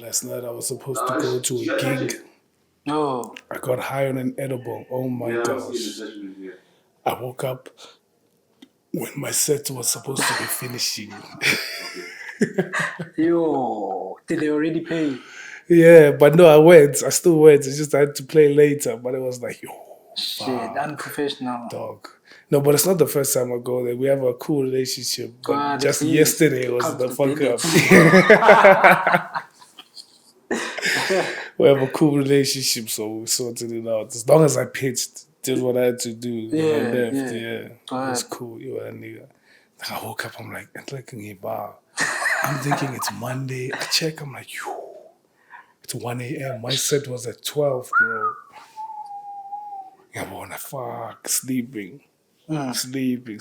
last night I was supposed to go to a gig. No. I got high on an edible. Oh my gosh. I woke up when my set was supposed to be finishing. Yo, did they already pay you? Yeah, but no, I went. I still went. It's just I had to play later. But it was like, yo, Shit, fuck, unprofessional. dog. No, but it's not the first time I go there. We have a cool relationship. But God, just please. yesterday was Come the to fuck business. up. We have a cool relationship, so we sorted it out. As long as I pitched, did what I had to do, and I left. Yeah, it was cool. You a nigga. I woke up, I'm like, I'm thinking it's Monday. I check, I'm like, yo, it's 1 a.m. My set was at 12, bro. I wanna sleeping. Sleeping.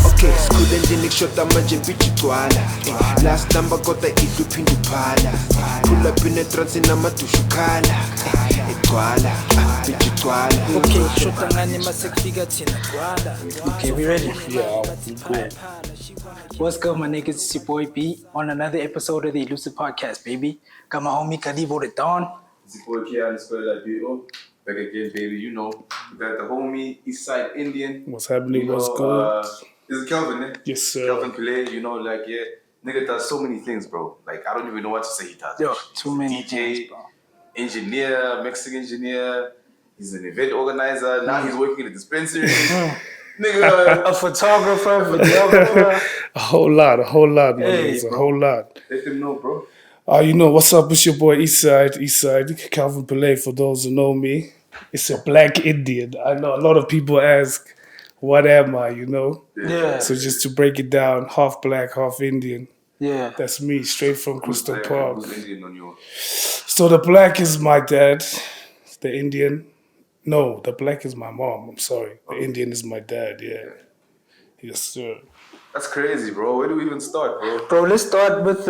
Okay, skule endlini kushota manje bitch igcwala. Last number kodwa iduphinda uphala. Pull up in a trance namadusha ukhala. Igcwala, bitch igcwala. Okay, shota ngani mase kufika thina gcwala. Okay, we ready? Yeah, we go. What's good, my niggas? It's your boy B on another episode of the Elusive podcast, baby. Got my homie Kalivo the Dawn. It's your boy K_BO. Back again, baby. You know, we got the homie EastsideIndian. What's happening? What's good? This is Kelvin, eh? Yes, sir. Kelvin Pillay, you know, like, yeah. Nigga does so many things, bro. Like, I don't even know what to say he does. Yo, too many DJ, things, bro. Engineer, mixing engineer. He's an event organizer. Now he's working in a dispensary. Nigga. A photographer, videographer. A whole lot, man. Hey, It's a bro. whole lot. Let them know, bro. You know, what's up? It's your boy Eastside, Calvin Pillay, for those who know me. It's a black Indian. I know a lot of people ask, what am I, you know? Yeah. So just to break it down, half black, half Indian. Yeah. That's me, straight from Crystal Park. Who's Indian on your... So the black is my dad. The Indian. No, the black is my mom. I'm sorry. The Indian is my dad, yeah. Yes, sir. That's crazy, bro. Where do we even start, bro? Bro, let's start with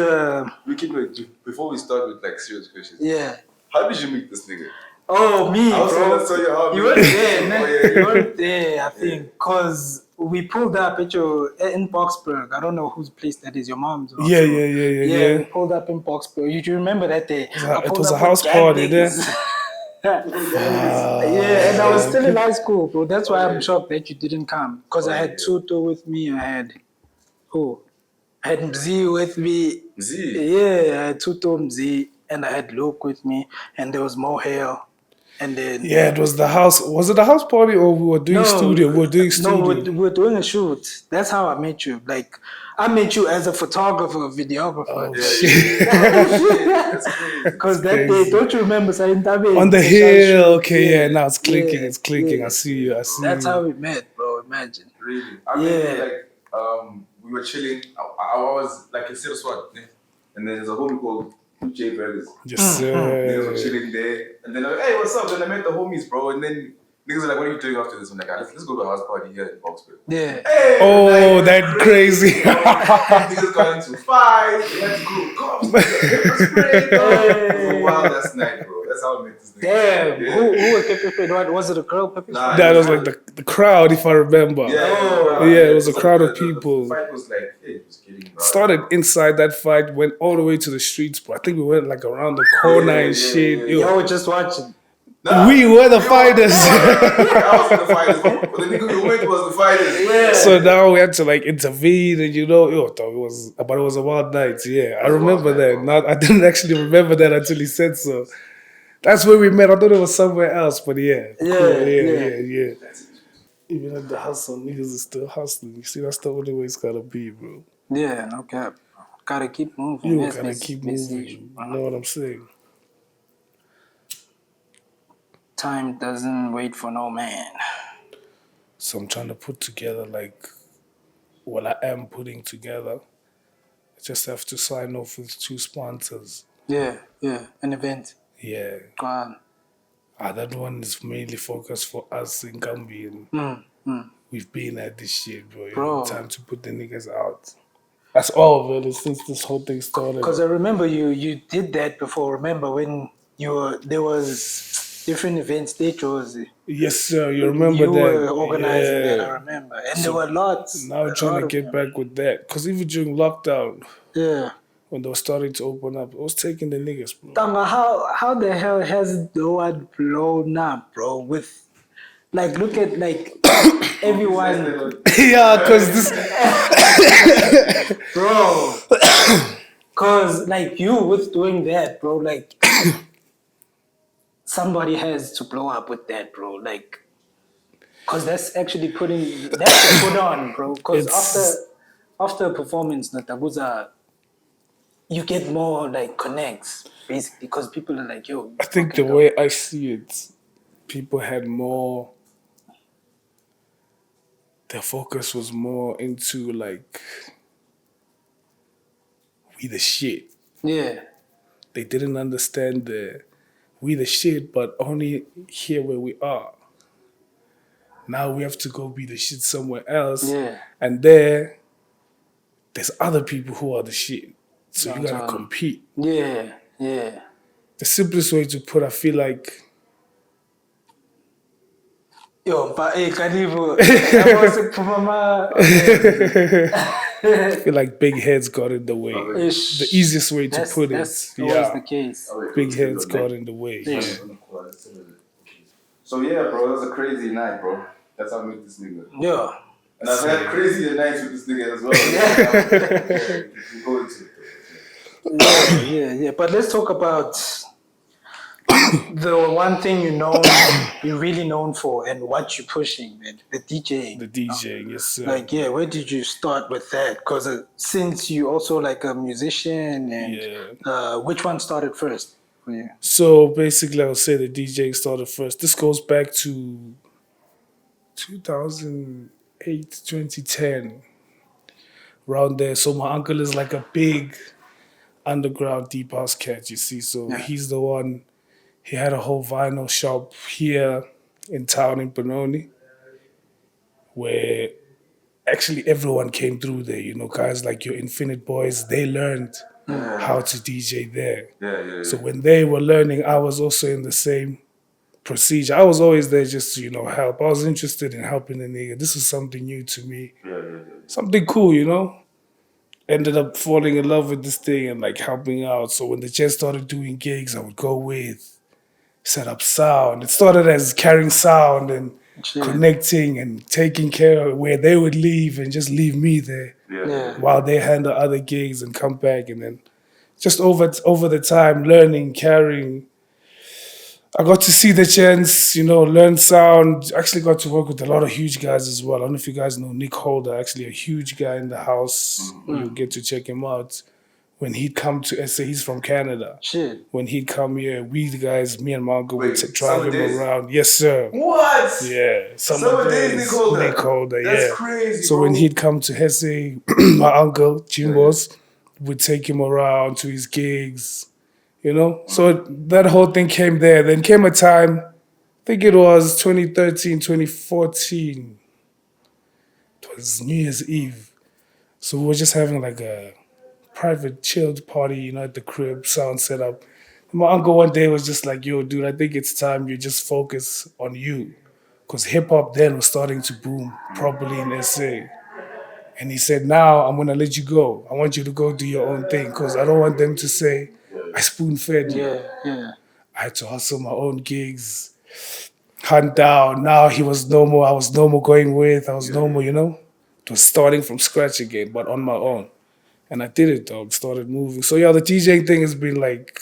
We can wait. Before we start with, like, serious questions. yeah. How did you meet this nigga? Oh, me, I was bro. gonna tell you how You weren't there, man. Oh, yeah. You weren't there, I think, because we pulled up at in Boxburg. I don't know whose place that is, your mom's. Or Yeah. we pulled up in Boxburg. You do remember that day? It was a house party there. Yeah, and I was still in high school, bro. That's why I'm shocked that you didn't come. Because I had Tuto with me. I had Mzi with me. Z? Yeah, I had Tuto, Mzi, and I had Luke with me. And there was Mo Hale. And then... Yeah, it was the house. Was it a house party or we were doing studio? We were doing studio. No, we were doing a shoot. That's how I met you. Like, I met you as a photographer, videographer. Oh, shit. Because that day, don't you remember saying that? On the hill. Okay, yeah, now it's clicking. It's clicking. Yeah. I see you. That's how we met, bro. Imagine. Really? I remember, like, we were chilling. I was, like, in Siraswat, and then there's a homie called J Burgers. Yes, Niggas were sir. chilling there, and then I'm like, hey, what's up? Then I met the homies, bro, and then niggas are like, what are you doing after this? I'm like, let's go to a house party here in Boxburg. Yeah. Hey, Oh, that crazy. Niggas got into fights. They had to go cops. Pepper spray. It was a wild last night, bro. That's how I met this nigga. Damn. Yeah. Who was pepper sprayed? What was it? A girl pepper Nah, sprayed? That was like the crowd, if I remember. Yeah, it was a crowd of people. The fight was like, hey, it was kidding, bro. Started inside that fight, went all the way to the streets, bro. I think we went like around the corner and shit. Yo, Y'all were just watching. Nah, we were the fighters. I was the fighters, but the nigga who went was the fighters. Yeah. So now we had to like intervene, and it was a wild night. Yeah, I remember that. I didn't actually remember that until he said so. That's where we met. I thought it was somewhere else, but yeah. Yeah. Even at the hustle, niggas is still hustling. You see, that's the only way it's gotta be, bro. Yeah, no cap. Gotta keep moving. You That's gotta basic- keep basic moving. issue, You know what I'm saying? Time doesn't wait for no man. So I'm trying to put together like what I am putting together. I just have to sign off with 2 sponsors. Yeah, an event. Yeah. Go on. That one is mainly focused for us in Gambi. And we've been at this shit, bro. Bro. Time to put the niggas out. That's all, really, since this whole thing started. Because I remember you did that before. Remember when there was different events they chose. Yes, sir. You remember you that? were organizing Yeah. that, I remember. And there were lots. Now we're trying to get back with that. Because even during lockdown, Yeah. when they were starting to open up. I was taking the niggas, bro. Tanga, how the hell has the one blown up, bro? With like, look at like everyone, Yeah, cause this bro. Cause like you with doing that, bro. Like somebody has to blow up with that, bro. Like, cause that's actually that's a put on, bro. Cause after a performance, Natabuza, you get more like connects, basically, because people are like, yo. I think the way I see it, people had more. Their focus was more into like we the shit. Yeah. They didn't understand we the shit, but only here where we are. Now we have to go be the shit somewhere else. Yeah. And there's other people who are the shit. So you gotta compete. Yeah. The simplest way to put, I feel like. Yo, but hey, Kanivo, I feel like big heads got in the way. The easiest way to put it. That's always the case. Big heads got in the way. Yeah. So yeah, bro, it was a crazy night, bro. That's how I met this nigga. Yeah. And I've had crazier nights with this nigga as well. We go into it. Yeah. But let's talk about the one thing you're really known for and what you're pushing, man. The DJing. The DJing, yes, sir. Like, yeah, where did you start with that? Because since you also like a musician, and which one started first for you? So basically, I would say the DJing started first. This goes back to 2008, 2010, around there. So my uncle is like a big underground deep house cat, you see. So he's the one. He had a whole vinyl shop here in town in Benoni, where actually everyone came through there. You know, guys like your Infinite Boys, they learned how to DJ there. Yeah. So when they were learning, I was also in the same procedure. I was always there just to, help. I was interested in helping the nigga. This was something new to me. Yeah. Something cool, Ended up falling in love with this thing and like helping out. So when the Jets started doing gigs, I would go with, set up sound. It started as carrying sound and connecting and taking care of where they would leave and just leave me there while they handle other gigs and come back. And then just over the time, learning, carrying. I got to see the chance, learn sound. Actually got to work with a lot of huge guys as well. I don't know if you guys know Nick Holder, actually a huge guy in the house. You'll get to check him out. When he'd come to SA, he's from Canada. Shit. When he'd come here, we the guys, me and Marco would drive him around. Yes, sir. What? Yeah. Summer days, Nick Holder, That's crazy, So bro. when he'd come to Hesse, my uncle, Jimbos, would take him around to his gigs, So that whole thing came there. Then came a time, I think it was 2013, 2014. It was New Year's Eve. So we were just having like a private chilled party, at the crib, sound set up. And my uncle one day was just like, yo, dude, I think it's time you just focus on you. Because hip-hop then was starting to boom properly in SA. And he said, now I'm going to let you go. I want you to go do your own thing because I don't want them to say, I spoon-fed you. Yeah. I had to hustle my own gigs, hunt down. Now he was no more. I was no more going with. I was no more, It was starting from scratch again, but on my own. And I did it, dog. Started moving. So, the DJing thing has been like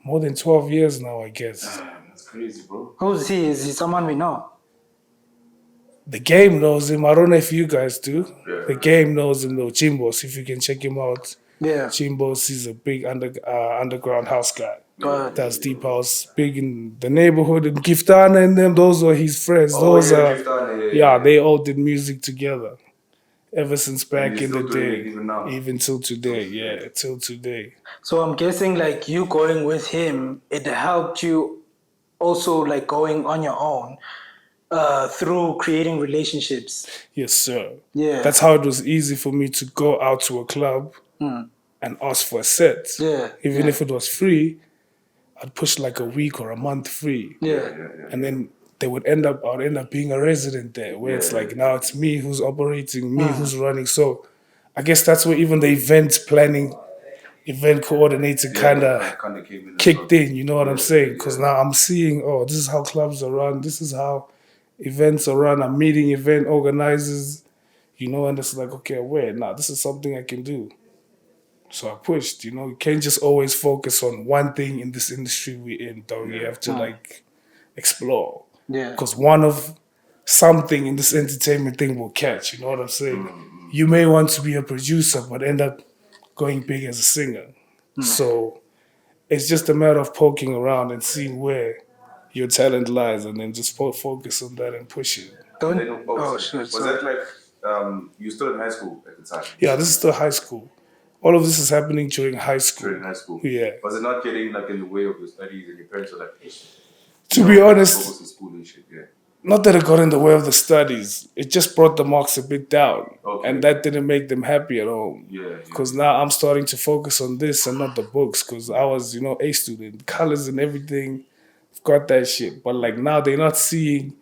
more than 12 years now, I guess. That's crazy, bro. Who's he? Is he someone we know? The game knows him. I don't know if you guys do. Yeah. The game knows him, though. Chimbos, if you can check him out. Yeah. Chimbos, he's a big underground house guy. But That's deep house, big in the neighborhood. And Giftana and them, those were his friends. They all did music together. Ever since back in the day, even till today, till today. so I'm guessing like you going with him, it helped you also like going on your own through creating relationships. Yes, sir. Yeah. That's how it was easy for me to go out to a club and ask for a set. Yeah. Even if it was free, I'd push like a week or a month free. Yeah. And then I would end up being a resident there, where it's like now it's me who's operating, me who's running. So I guess that's where even the event planning event coordinator kind of came in kicked in, you know what I'm saying? Because yeah. now I'm seeing, oh, this is how clubs are run, this is how events are run. I'm meeting event organizers, you know, and it's like, okay, wait, now this is something I can do. So I pushed, you know, you can't just always focus on one thing in this industry we're in, though. You have to like explore. Yeah. Because one of something in this entertainment thing will catch, you know what I'm saying? You may want to be a producer, but end up going big as a singer. So it's just a matter of poking around and seeing where your talent lies and then just focus on that and push it. Don't. Then, Oh, so shit. was Sorry. that like you were still in high school at the time? Yeah, this is still high school. All of this is happening during high school. During high school. Yeah. Was it not getting like in the way of your studies and your parents were like, To be honest, focus on school and shit, yeah. not that it got in the way of the studies. It just brought the marks a bit down. Okay. And that didn't make them happy at all. Yeah. Because now I'm starting to focus on this and not the books. Because I was, you know, A student. Colors and everything. I've got that shit. But like now they're not seeing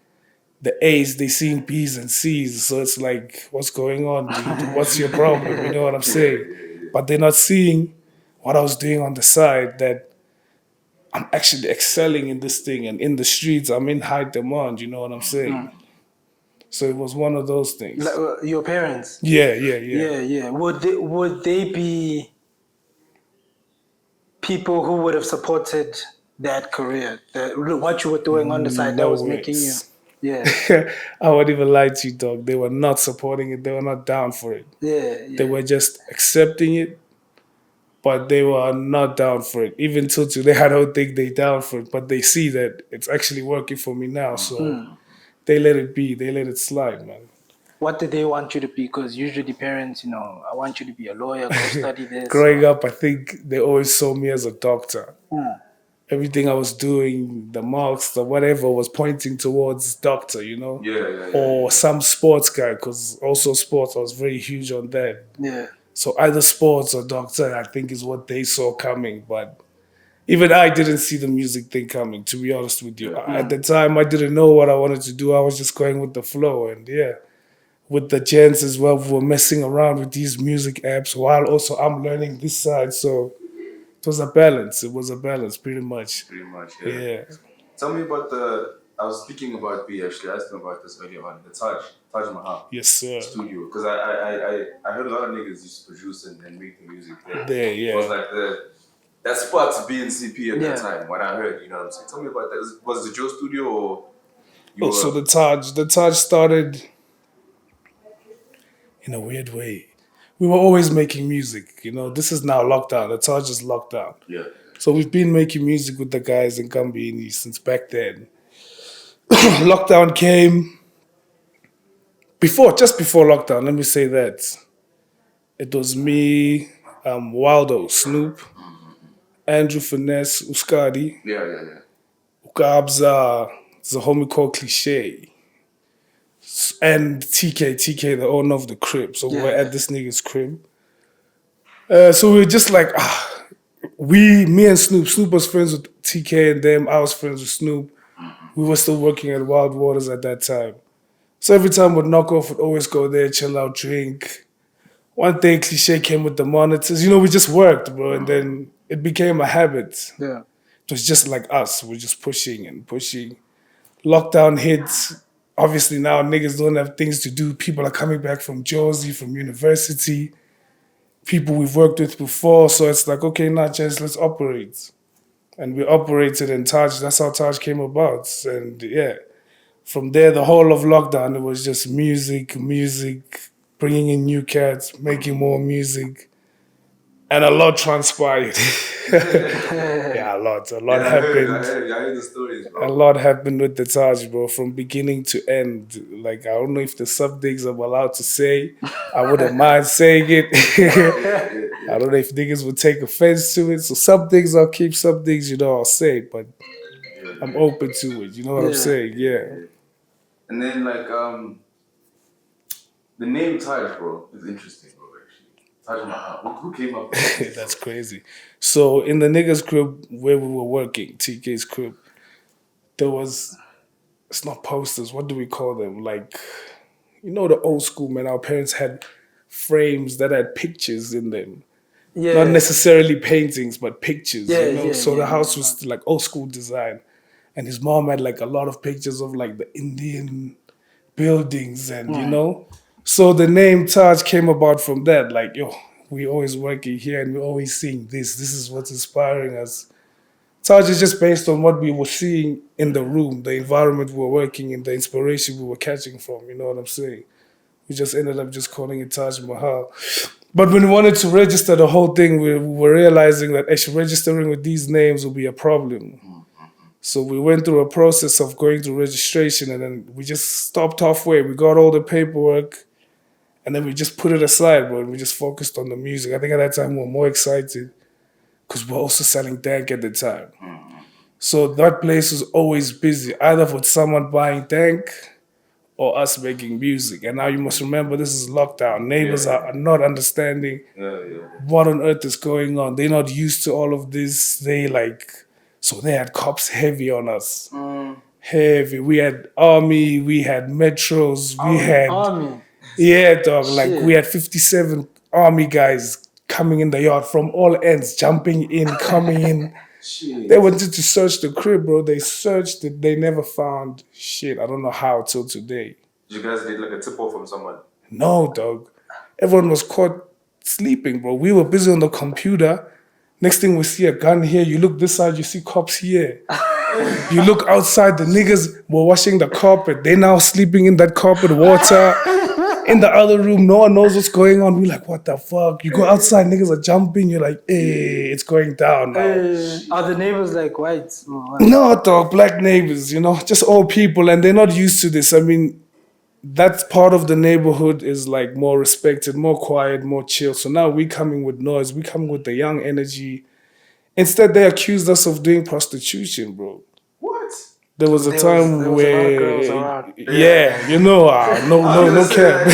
the A's, they're seeing B's and C's. So it's like, what's going on, dude? What's your problem? You know what I'm saying? But they're not seeing what I was doing on the side, that I'm actually excelling in this thing, and in the streets, I'm in high demand, you know what I'm saying? So it was one of those things. Like, your parents. Yeah. Would they be people who would have supported that career, what you were doing on the side that No was making you? ways. Yeah. I won't even lie to you, dog. They were not supporting it. They were not down for it. Yeah. They were just accepting it, but they were not down for it. Even till today, I don't think they're down for it. But they see that it's actually working for me now, so they let it be. They let it slide, man. What did they want you to be? Because usually parents, you know, I want you to be a lawyer, go study this. Growing up, I think they always saw me as a doctor. Everything I was doing, the marks, the whatever, was pointing towards doctor, you know? Or some sports guy, because also sports, I was very huge on that. Yeah. So either sports or doctor, I think, is what they saw coming. But even I didn't see the music thing coming, to be honest with you. At the time, I didn't know what I wanted to do. I was just going with the flow. And yeah, with the gents as well, we were messing around with these music apps while also I'm learning this side. So it was a balance. It was a balance, pretty much. Pretty much, Yeah. Tell me about I was speaking about B actually. I asked him about this earlier on. The Taj Mahal. Yes, sir. Studio. Because I heard a lot of niggas used to produce and make the music there. There, yeah. It was like that spot to be in CP at that time, what I heard, you know what I'm saying? Tell me about that. Was it your studio or So the Taj started in a weird way. We were always making music, you know. This is now lockdown. The Taj is locked down. Yeah. So we've been making music with the guys in Gambini since back then. Lockdown came just before lockdown, let me say that. It was me, Waldo, Snoop, Andrew Finesse, Uskadi, Yeah. Ukabza, there's a homie called Cliche, and TK, the owner of the crib. So we're at this nigga's crib. So we were just like, me and Snoop was friends with TK and them. I was friends with Snoop. We were still working at Wild Waters at that time. So every time we'd knock off, we'd always go there, chill out, drink. One day, Cliche came with the monitors. You know, we just worked, bro. And then it became a habit. Yeah. It was just like us. We're just pushing and pushing. Lockdown hits. Obviously now niggas don't have things to do. People are coming back from Jersey, from university. People we've worked with before. So it's like, okay, now just let's operate. And we operated in Taj. That's how Taj came about. And yeah, from there, the whole of lockdown, it was just music, bringing in new cats, making more music. And a lot transpired. Yeah, a lot happened. I heard the stories, bro. A lot happened with the Taj, bro, from beginning to end. Like, I don't know if the sub-digs I'm allowed to say. I wouldn't mind saying it. I don't know if niggas would take offense to it. So some things I'll keep, some things, you know, I'll say. But I'm open to it. You know what I'm saying? Yeah. And then, like, the name Taj, bro, is interesting, bro, actually. Taj Mahal. Who came up with it? That's crazy. So in the niggas' crib where we were working, TK's crib, there was, it's not posters, what do we call them? Like, you know the old school, man, our parents had frames that had pictures in them. Not necessarily paintings, but pictures, you know. So the house yeah. was like old school design. And his mom had like a lot of pictures of like the Indian buildings and, you know. So the name Taj came about from that. Like, yo, we always working here and we're always seeing this. This is what's inspiring us. Taj is just based on what we were seeing in the room, the environment we were working in, the inspiration we were catching from, you know what I'm saying? We just ended up just calling it Taj Mahal. But when we wanted to register the whole thing, we were realizing that actually registering with these names would be a problem. So we went through a process of going through registration and then we just stopped halfway. We got all the paperwork and then we just put it aside, bro. And we just focused on the music. I think at that time we were more excited because we were also selling dank at the time. So that place was always busy, either with someone buying dank or us making music. And now you must remember this is lockdown. Neighbors are not understanding what on earth is going on. They're not used to all of this. So they had cops heavy on us. Heavy. We had army, we had metros, we had Army. yeah, dog. Like we had 57 army guys coming in the yard from all ends, jumping in, coming in. They wanted to search the crib, bro. They searched it. They never found shit. I don't know how till today. You guys did like a tip off from someone? No, dog. Everyone was caught sleeping, bro. We were busy on the computer. Next thing we see a gun here. You look this side, you see cops here. You look outside, the niggas were washing the carpet. They now sleeping in that carpet water. In the other room, no one knows what's going on. We're like, what the fuck? You go outside, niggas are jumping. You're like, hey, it's going down now. Are the neighbors like whites? No, dog, black neighbors, you know, just old people. And they're not used to this. I mean, that part of the neighborhood is like more respected, more quiet, more chill. So now we coming with noise. We coming with the young energy. Instead, they accused us of doing prostitution, bro. What? There was a time there was where, a lot of girls around. you know, no cap.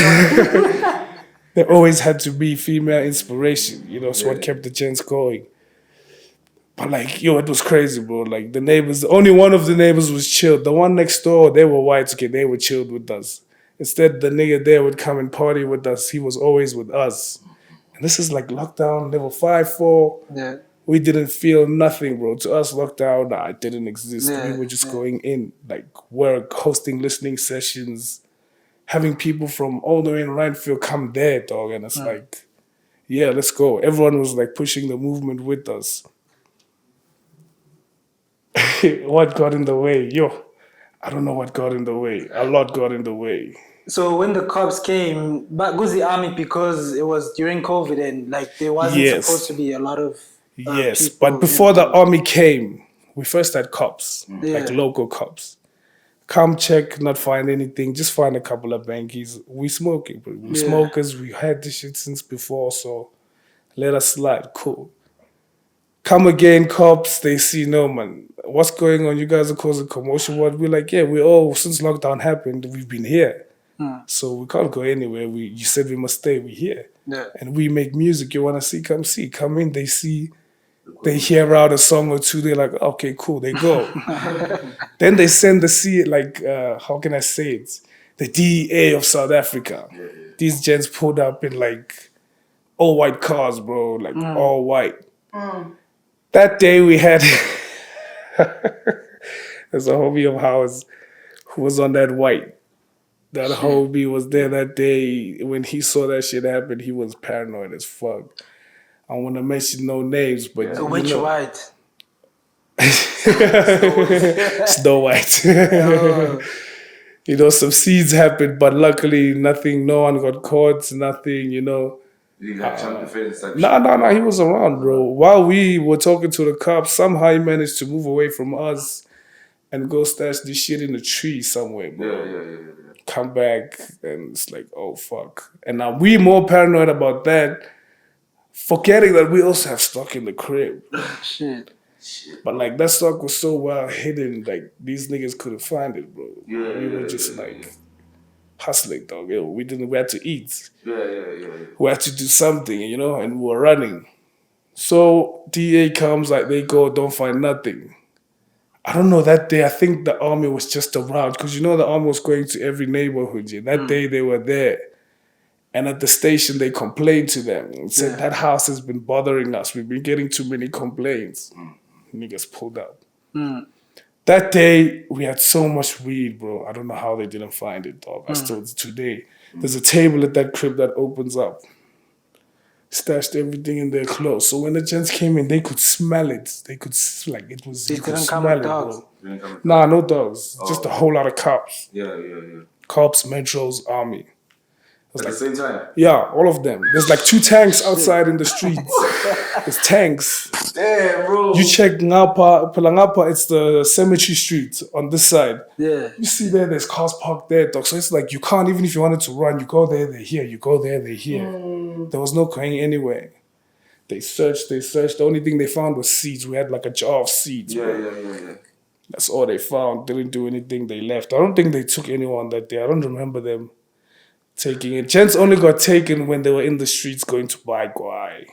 There always had to be female inspiration, you know, it's what kept the gents going. But like, yo, it was crazy, bro. Like the neighbors, only one of the neighbors was chilled. The one next door, they were white, okay, they were chilled with us. Instead, the nigga there would come and party with us. He was always with us. And this is like lockdown, level 5-4. Yeah. We didn't feel nothing, bro. To us, lockdown, it didn't exist. We were just going in, like work, hosting listening sessions, having people from all the way in Rhinefeld come there, dog. And it's like, yeah, let's go. Everyone was like pushing the movement with us. What got in the way? Yo, I don't know what got in the way. A lot got in the way. So when the cops came, but was the army because it was during COVID and like there wasn't supposed to be a lot of yes, people but before the army came, we first had cops, like local cops. Come check, not find anything, just find a couple of bankies. We smoking, bro. We smokers, we had this shit since before, so let us slide, cool. Come again, cops, they see, no man, what's going on? You guys are causing commotion. What? We're like, yeah, we all, since lockdown happened, we've been here. So we can't go anywhere. You said we must stay, we're here. Yeah. And we make music, you wanna see, come see. Come in, they see, they hear out a song or two, they're like, okay, cool, they go. Then they send how can I say it? The DEA of South Africa. These gents pulled up in like all white cars, bro, like all white. That day we had, there's a homie of ours who was on that white. That homie was there that day. When he saw that shit happen, he was paranoid as fuck. I don't want to mention no names, but which white? Snow White. You know, some seeds happened, but luckily nothing. No one got caught. Nothing. You know. You got child defense. No. He was around, bro. While we were talking to the cops, somehow he managed to move away from us and go stash this shit in a tree somewhere, bro. Yeah. Come back and it's like, oh fuck. And now we more paranoid about that, forgetting that we also have stock in the crib. Shit. But like that stock was so well hidden, like these niggas couldn't find it, bro. We were just hustling, dog. Yo, we had to eat. We had to do something, you know, and we were running. So DA comes, like they go, don't find nothing. I don't know, that day, I think the army was just around because, you know, the army was going to every neighborhood. Yeah? That day they were there. And at the station, they complained to them and said, that house has been bothering us. We've been getting too many complaints. Niggas pulled up. That day, we had so much weed, bro. I don't know how they didn't find it, dog. I still, today, there's a table at that crib that opens up. Stashed everything in their clothes. So when the gents came in, they could smell it. They could, like, it was, They you could didn't smell come with it, dogs. bro. Nah, no dogs. Just a whole lot of cops. Yeah. Cops, metros, army. At the same time? Yeah, all of them. There's like 2 tanks outside in the streets. There's tanks. Damn, bro. You check Ngapa, Pelangapa, it's the cemetery street on this side. Yeah. You see there's cars parked there, dog. So it's like you can't, even if you wanted to run, you go there, they're here. You go there, they're here. There was no going anywhere. They searched. The only thing they found was seeds. We had like a jar of seeds. Yeah. That's all they found. Didn't do anything. They left. I don't think they took anyone that day. I don't remember them taking it. Gents only got taken when they were in the streets going to buy guai.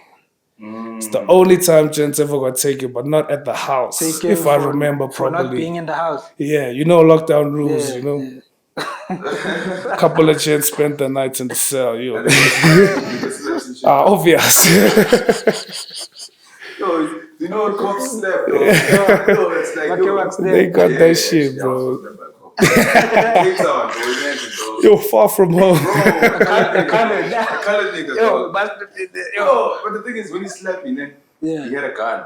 It's the only time gents ever got taken, but not at the house, if I remember For properly. not being in the house. Yeah, you know lockdown rules, Yeah, you know. A couple of gents spent the night in the cell, yo. Obvious. Yo, you know what cops slept, bro? Yo, it's like, They got that shit, bro. Cape Town, bro. Imagine, bro. Yo, far from home. The colored niggas, bro. But the thing is, when he slapped me, then he had a gun.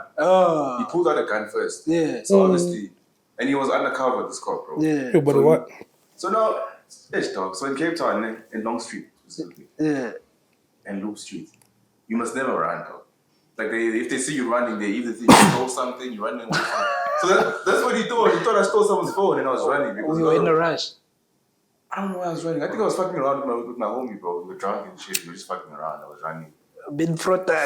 He pulled out a gun first. Yeah. So obviously, and he was undercover, this cop, bro. Yeah. Yo, but what? So now, it's dog. So in Cape Town, in Long Street, specifically, Yeah. and Loop Street, you must never run, dog. Like, if they see you running, they either think you stole something, you're running away from. So that's what he thought. He thought I stole someone's phone and I was running. Because We were in a rush. I don't know why I was running. I think I was fucking around with my homie, bro. We were drunk and shit. We were just fucking around. I was running. Been frozen. Then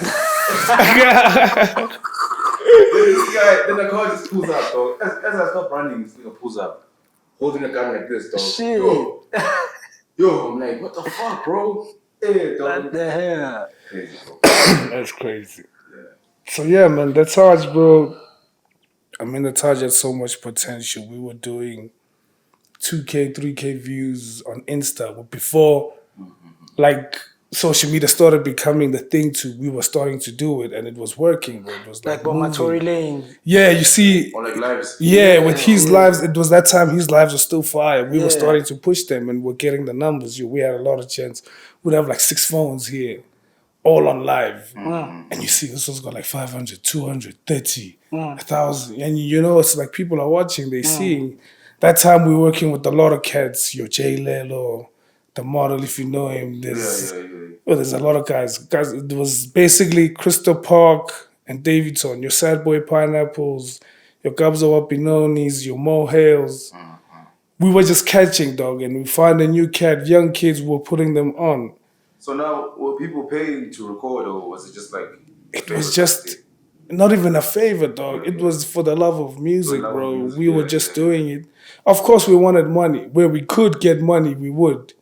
this guy, then the car just pulls up, dog. As I stop running, this nigga pulls up, holding a gun like this, dog. Shit. Yo, I'm like, what the fuck, bro? Hey, dog. What the hell? Crazy, bro. That's crazy. So yeah, man, the Taj, bro. I mean, the Taj had so much potential. We were doing 2K, 3K views on Insta. But before, like, social media started becoming the thing we were starting to do it, and it was working, bro. It was Like Bomatori Lane. Yeah, you see. Or like lives. Yeah, with his lives, it was that time his lives were still fire. We were starting to push them, and we're getting the numbers. We had a lot of chance. We'd have like 6 phones here, all on live. And you see, this one's got like 500, 200, 30, 1,000. And you know, it's like people are watching, they're seeing. That time we were working with a lot of cats, your J Lelo, the model, if you know him. There's a lot of guys. It was basically Crystal Park and Davidson, your Sad Boy Pineapples, your Gabza Wapinonis, your Mo Hales. We were just catching, dog, and we find a new cat, young kids, we were putting them on. So now, were people paying to record, or was it just like... It was just not even a favor, dog. It was for the love of music, bro. We were just doing it. Of course, we wanted money. Where we could get money, we would.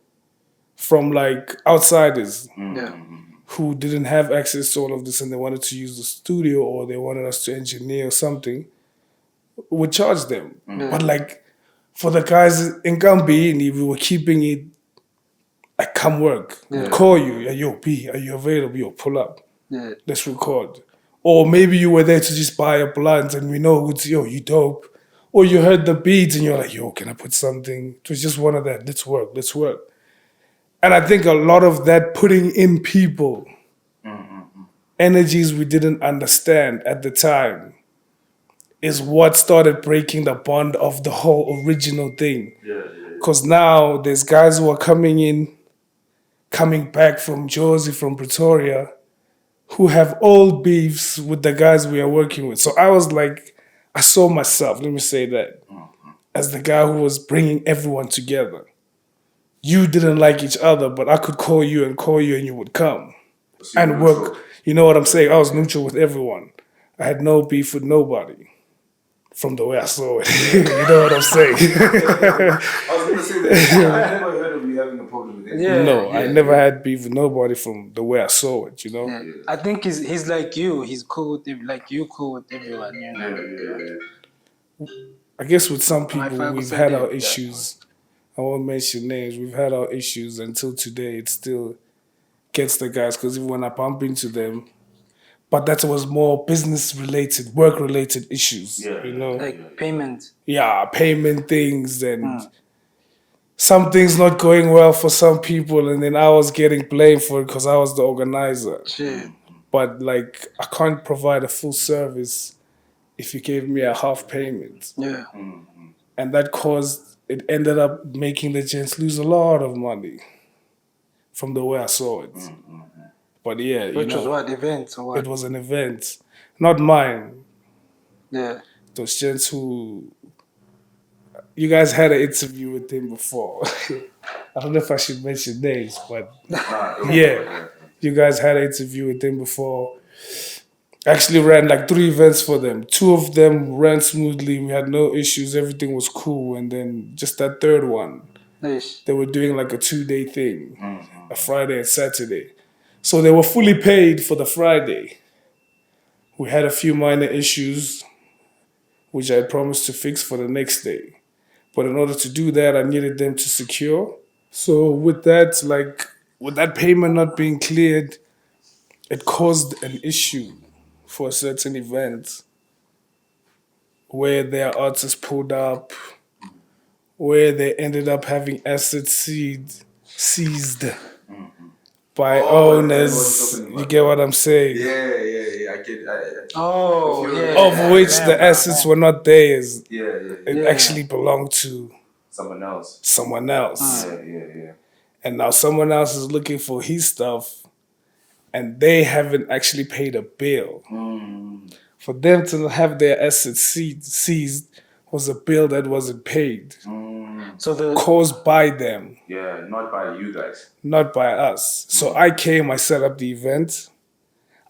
From like outsiders who didn't have access to all of this and they wanted to use the studio or they wanted us to engineer something, we charge them. But like for the guys in Gambini, we were keeping it like, come work. We'd call you, yo, B, are you available? Yo, pull up. Let's record. Or maybe you were there to just buy a blunt and we know it's, yo, you dope. Or you heard the beats and you're like, yo, can I put something? It was just one of that. Let's work. And I think a lot of that putting in people, energies we didn't understand at the time, is what started breaking the bond of the whole original thing. Because now there's guys who are coming back from Jersey, from Pretoria, who have old beefs with the guys we are working with. So I was like, I saw myself, let me say that, as the guy who was bringing everyone together. You didn't like each other, but I could call you and you would come and work. You know what I'm saying? I was neutral with everyone. I had no beef with nobody from the way I saw it. You know what I'm saying? I was going to say that. I never heard of you having a problem with anyone. I never had beef with nobody from the way I saw it, you know? I think he's like you. He's cool with like you cool with everyone, you know? I guess with some people, we've had our issues. I won't mention names. We've had our issues until today. It's still gets the guys because even when I bump into them, but that was more business related, work related issues, you know? Like payment. Yeah, payment things and some things not going well for some people, and then I was getting blamed for it because I was the organizer. Shit. But like, I can't provide a full service if you gave me a half payment. Yeah. And that caused, it ended up making the gents lose a lot of money from the way I saw it. But yeah, you Which was know, what, events or what? it was an event, not mine. Yeah. Those gents who, you guys had an interview with him before. I don't know if I should mention names, but yeah, you guys had an interview with him before. Actually ran like 3 events for them. 2 of them ran smoothly. We had no issues. Everything was cool. And then just that third one, Nice. they were doing like a 2-day thing, a Friday and Saturday. So they were fully paid for the Friday. We had a few minor issues, which I had promised to fix for the next day. But in order to do that, I needed them to secure. So with that, like, with that payment not being cleared, it caused an issue for a certain event where their artists pulled up, where they ended up having assets seized by owners. You get what I'm saying? Yeah. I get. Oh, yeah. Of which the assets were not theirs. Yeah. It actually belonged to Someone else. someone else. Yeah. And now someone else is looking for his stuff and they haven't actually paid a bill. For them to have their assets seized was a bill that wasn't paid, So the caused by them, Yeah, not by you guys. not by us. So I came, I set up the event,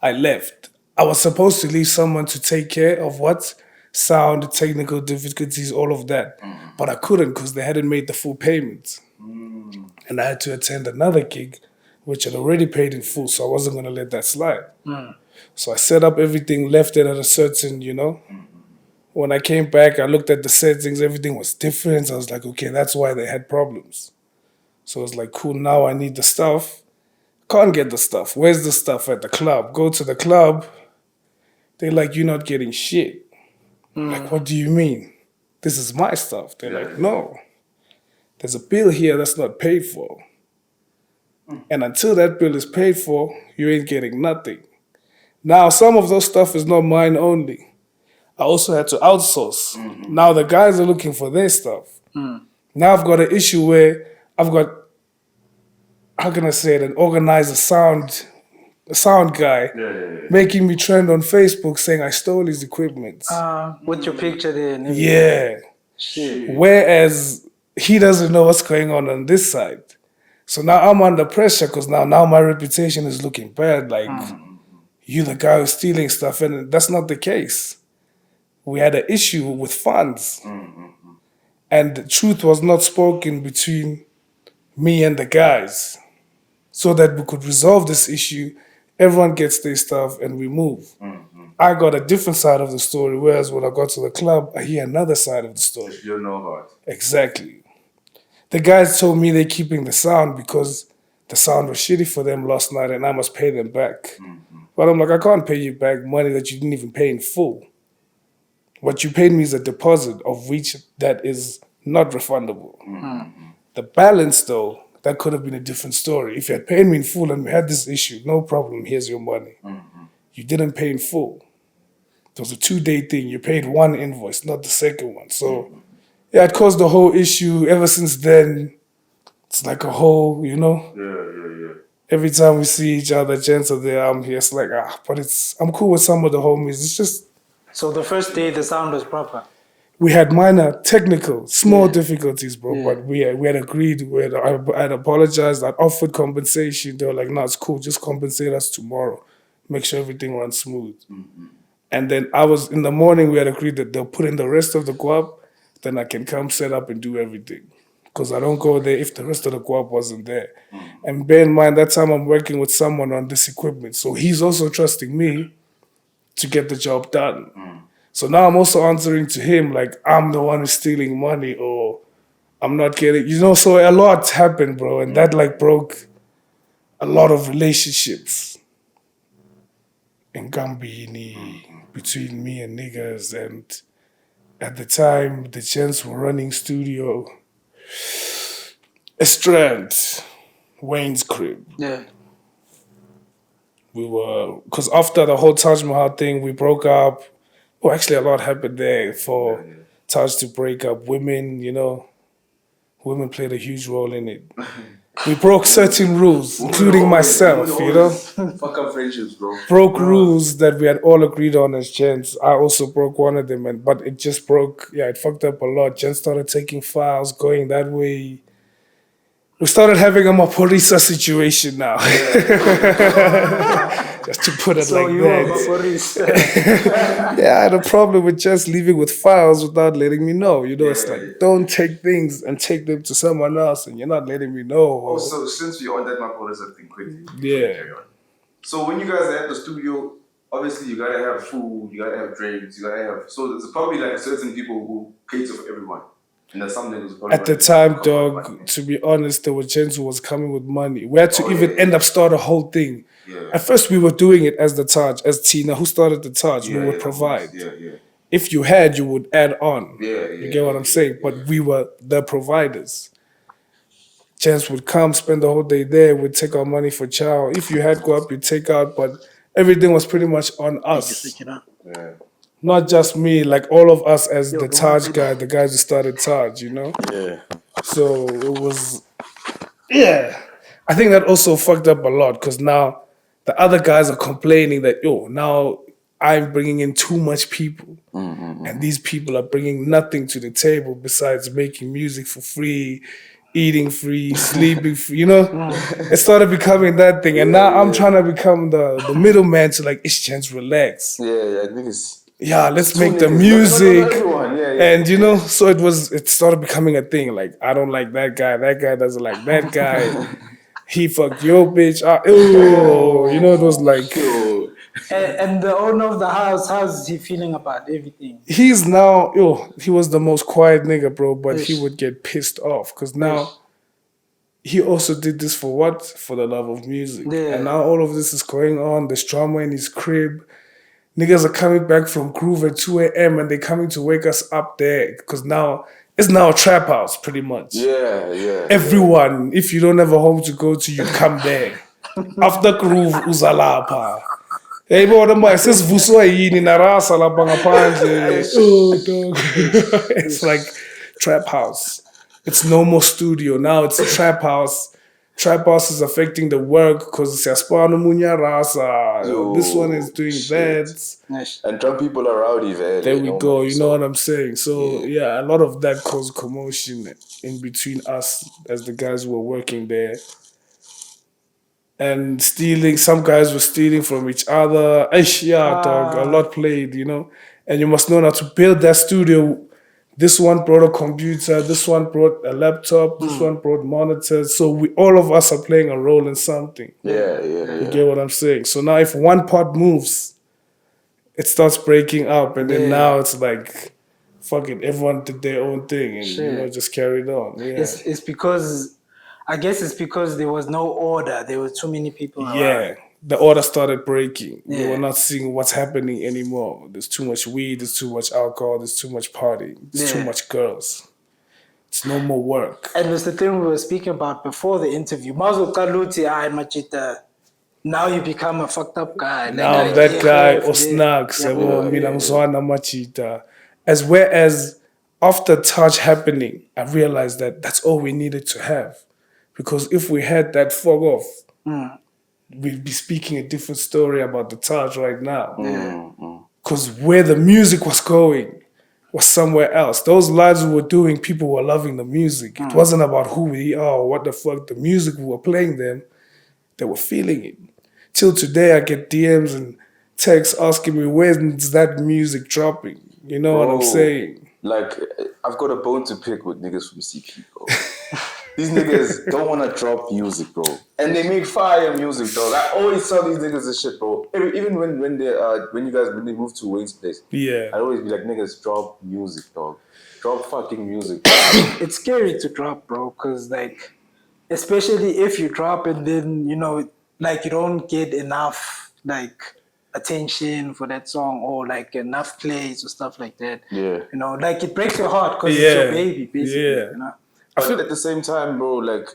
I left. I was supposed to leave someone to take care of what? Sound, technical difficulties, all of that. But I couldn't because they hadn't made the full payment. And I had to attend another gig, which I'd already paid in full, so I wasn't going to let that slide. So I set up everything, left it at a certain, you know. When I came back, I looked at the settings, everything was different. I was like, okay, that's why they had problems. So I was like, cool, now I need the stuff. Can't get the stuff. Where's the stuff at the club? Go to the club. They're like, you're not getting shit. Like, what do you mean? This is my stuff. They're like, no. There's a bill here that's not paid for. And until that bill is paid for, you ain't getting nothing. Now, some of those stuff is not mine only. I also had to outsource. Now the guys are looking for their stuff. Now I've got an issue where I've got, how can I say it, an organizer a sound guy making me trend on Facebook saying I stole his equipment. with your picture there and everything. Yeah. Shit. Whereas he doesn't know what's going on this side. So now I'm under pressure because now my reputation is looking bad. Like, you the guy who's stealing stuff. And that's not the case. We had an issue with funds. And the truth was not spoken between me and the guys. So that we could resolve this issue, everyone gets their stuff and we move. I got a different side of the story, whereas when I got to the club, I hear another side of the story. You don't know how. Exactly. The guys told me they're keeping the sound because the sound was shitty for them last night and I must pay them back. But I'm like, I can't pay you back money that you didn't even pay in full. What you paid me is a deposit of which that is not refundable. The balance, though, that could have been a different story. If you had paid me in full and we had this issue, no problem, here's your money. You didn't pay in full. It was a 2-day thing. You paid one invoice, not the second one. So, yeah, it caused the whole issue. Ever since then, it's like a whole, you know? Yeah. Every time we see each other, gents are there, I'm here. It's like, but I'm cool with some of the homies. It's just, So the first day the sound was proper. we had minor technical, small difficulties, bro. But we had agreed. I had apologized. I'd offered compensation. They were like, no, it's cool. Just compensate us tomorrow. Make sure everything runs smooth. And then in the morning, we had agreed that they'll put in the rest of the guap. Then I can come set up and do everything. Because I don't go there if the rest of the guap wasn't there. And bear in mind, that time I'm working with someone on this equipment. So he's also trusting me to get the job done. So now I'm also answering to him like I'm the one who's stealing money or I'm not getting, so a lot happened, bro. And that like broke a lot of relationships in Gambini between me and niggas. And at the time, the gents were running studio. Strand, Wayne's crib. Yeah. We were, because after the whole Taj Mahal thing, we broke up. Well, actually, a lot happened there for Taj to break up. Women, women played a huge role in it. We broke certain rules, including myself, Fuck up friendships, bro. Broke rules that we had all agreed on as gents. I also broke one of them, but it just broke. Yeah, it fucked up a lot. Gents started taking files, going that way. We started having a Maporisa situation now. Just to put it So like you that. are Maporisa. Yeah, I had a problem with just leaving with files without letting me know. It's like, don't take things and take them to someone else and you're not letting me know. Also, since we're on that Maporisa thing, quickly. Yeah. So when you guys are at the studio, obviously you gotta have food, you gotta have drinks, you gotta have. So there's probably like certain people who cater for everyone. And there's something who's at the time, dog, to be honest, there were gents who was coming with money. We had to end up start a whole thing. Yeah. At first, we were doing it as the Taj, as Tina, who started the Taj. We would provide. If you had, you would add on. You get what I'm saying? But we were the providers. Gents would come, spend the whole day there, we'd take our money for chow. If you had go up, you'd take out, but everything was pretty much on us. Yeah. Not just me, like all of us as the Taj guy, the guys who started Taj, Yeah. So it was, I think that also fucked up a lot because now the other guys are complaining that, now I'm bringing in too much people. And these people are bringing nothing to the table besides making music for free, eating free, sleeping free, It started becoming that thing. And now I'm trying to become the middleman to like, it's chance relax. Yeah, I think it's... Yeah, let's make the music. Not everyone. And so it started becoming a thing. Like, I don't like that guy doesn't like that guy. He fucked your bitch. It was like... And the owner of the house, how's he feeling about everything? He's now, he was the most quiet nigga, bro, but he would get pissed off because now he also did this for what? For the love of music. Yeah. And now all of this is going on. There's drama in his crib. Niggas are coming back from Groove at 2 a.m. and they're coming to wake us up there because now it's now a trap house pretty much. Yeah. Everyone, if you don't have a home to go to, you come there. After Groove, uzalapa. Hey, bona manje sesivuswa yini narasa lapha ngaphandle. Dog. It's like trap house. It's no more studio. Now it's a trap house. Trap house is affecting the work because this one is doing that. And drum people are rowdy, man. There we go. You know what I'm saying? So a lot of that caused commotion in between us as the guys who were working there. And stealing, some guys were stealing from each other. Dog, a lot played, And you must know now to build that studio. This one brought a computer, this one brought a laptop, this one brought monitors. So all of us are playing a role in something. Yeah. You get what I'm saying? So now if one part moves, it starts breaking up. And then now it's like, fuck it, everyone did their own thing and just carried on. Yeah. It's because, I guess it's because there was no order. There were too many people around. Yeah. The order started breaking. We were not seeing what's happening anymore. There's too much weed, there's too much alcohol, there's too much partying, there's too much girls. It's no more work. And it's the thing we were speaking about before the interview. Now you become a fucked up guy. Now that guy, Osnax, as well as after Taj happening, I realized that that's all we needed to have. Because if we had that fog off, we'd be speaking a different story about the Taj right now. Because where the music was going was somewhere else. Those lives we were doing, people were loving the music. It wasn't about who we are or what the fuck. The music we were playing them, they were feeling it. Till today, I get DMs and texts asking me, when's that music dropping? You know what I'm saying? Like, I've got a bone to pick with niggas from CP, bro. These niggas don't want to drop music, bro. And they make fire music, dog. I always tell these niggas this shit, bro. Even when they move to Wayne's place, I always be like, niggas, drop music, dog. Drop fucking music. It's scary to drop, bro, because like especially if you drop and then, you know, like you don't get enough like attention for that song or like enough plays or stuff like that. Yeah. You know, like it breaks your heart because it's your baby, basically. Yeah. You know? But at the same time, bro, like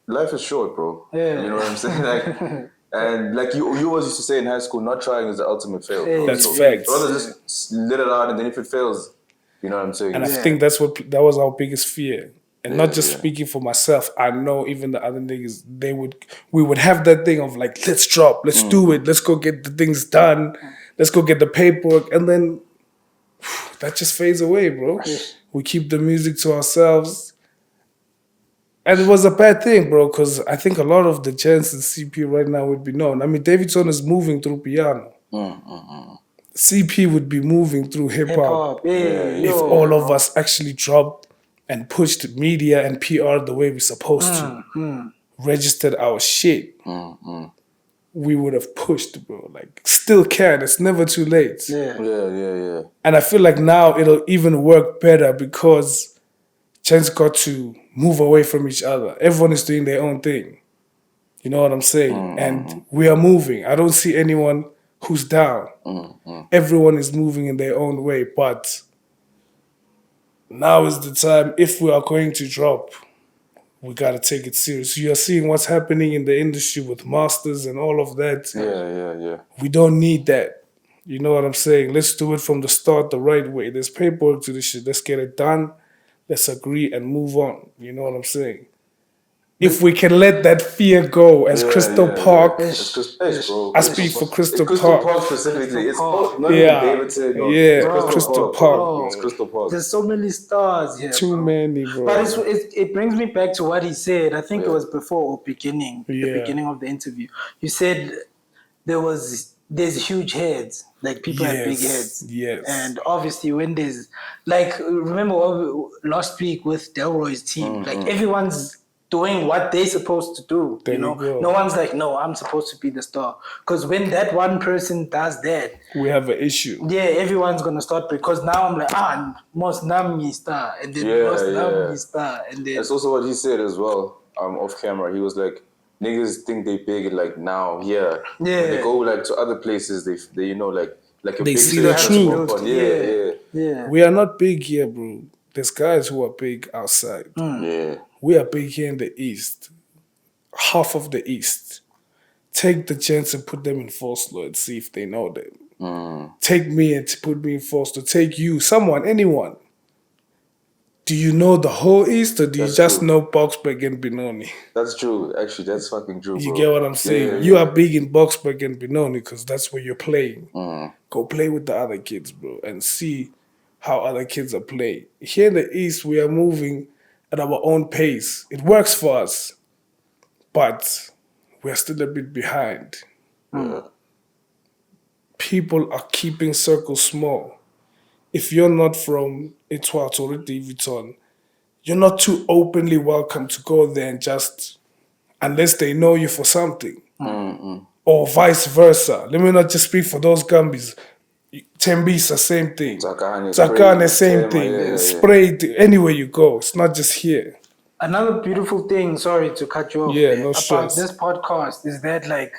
life is short, bro. Yeah. You know what I'm saying? Like, and like you always used to say in high school, not trying is the ultimate fail, bro. That's So facts. rather just let it out, and then if it fails, you know what I'm saying? And I think that was our biggest fear. And not just speaking for myself, I know even the other niggas, we would have that thing of like, let's drop, let's do it, let's go get the things done, let's go get the paperwork, and then that just fades away, bro. We keep the music to ourselves. And it was a bad thing, bro, because I think a lot of the chants in CP right now would be known. I mean, Davidson is moving through piano. CP would be moving through hip-hop if all of us actually dropped and pushed media and PR the way we're supposed to. Registered our shit. We would have pushed, bro. Like, still can. It's never too late. Yeah. And I feel like now it'll even work better because chants got to move away from each other. Everyone is doing their own thing. You know what I'm saying? And we are moving. I don't see anyone who's down. Everyone is moving in their own way. But now is the time, if we are going to drop, we got to take it serious. You are seeing what's happening in the industry with masters and all of that. Yeah. We don't need that. You know what I'm saying? Let's do it from the start the right way. There's paperwork to this shit. Let's get it done. Let's agree and move on. You know what I'm saying? If we can let that fear go as Crystal Park. Bro. I speak for Crystal Crystal Park. Park specifically. It's not even Davidson. Crystal Park. It's Crystal Park. There's so many stars here. Too many, bro. But it brings me back to what he said. I think it was before or beginning, the beginning of the interview. You said there's huge heads, like people have big heads. Yes. And obviously when there's, like, remember last week with Delroy's team, like everyone's doing what they're supposed to do. There you know, we go. no one's like, no, I'm supposed to be the star. Because when that one person does that, we have an issue. yeah, everyone's gonna start because now I'm like, most Nami star, and then most Nami star, and then that's also what he said as well. Off camera, he was like, niggas think they big like now here. When they go like to other places, they you know like a They big see the truth. Yeah. We are not big here, bro. There's guys who are big outside. Yeah. We are big here in the East. Half of the East. Take the chance and put them in Force and see if they know them. Take me and put me in Force take you, someone, anyone. Do you know the whole East or do you just know Boxberg and Benoni? That's true. Actually, that's fucking true, You bro. get what I'm saying? You are big in Boxberg and Benoni because that's where you're playing. Go play with the other kids, bro, and see how other kids are playing. Here in the East, we are moving at our own pace. It works for us, but we're still a bit behind. People are keeping circles small. If you're not from Etwat or Davidson, you're not too openly welcome to go there and just, unless they know you for something. Or vice versa. Let me not just speak for those Gambis. Tembisa, same thing. Zakane, same thing. Spray, anywhere you go. It's not just here. Another beautiful thing, sorry to cut you off, no about stress. this podcast is that like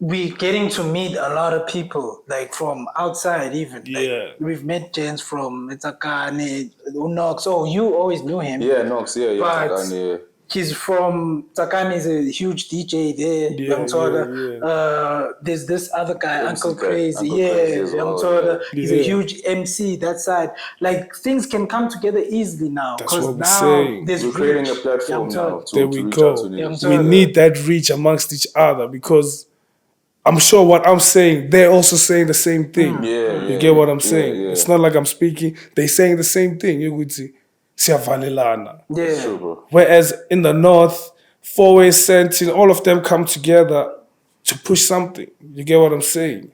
we getting to meet a lot of people, like from outside even. Like, we've met gents from Tsakane, Nox. Oh, you always knew him. Yeah, Nox, But Tsakane. He's from Tsakane, is a huge DJ there. There's this other guy, Uncle Crazy. He's a huge MC that side. Like things can come together easily now. That's what we're now saying. We're creating a platform now there to we reach go. out to niggas. We need that reach amongst each other because I'm sure what I'm saying, they're also saying the same thing. You get what I'm saying? It's not like I'm speaking. They're saying the same thing. You would see. Siyavalelana. That's true, bro. Whereas in the North, 4-way Sentin, all of them come together to push something. You get what I'm saying?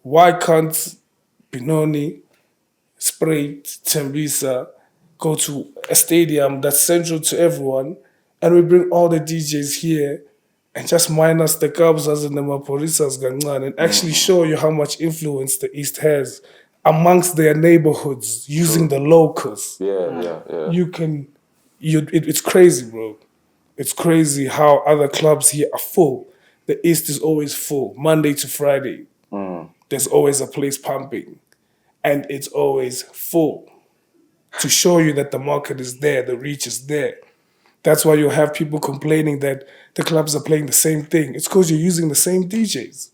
Why can't Benoni, Sprite, Tembisa go to a stadium that's central to everyone and we bring all the DJs here and just minus the Kabzas and the Maporisas Gangan and actually show you how much influence the East has amongst their neighborhoods using the locals. Yeah. You can it's crazy, bro. It's crazy how other clubs here are full. The East is always full, Monday to Friday. There's always a place pumping, and it's always full to show you that the market is there, the reach is there. That's why you'll have people complaining that the clubs are playing the same thing. It's because you're using the same DJs.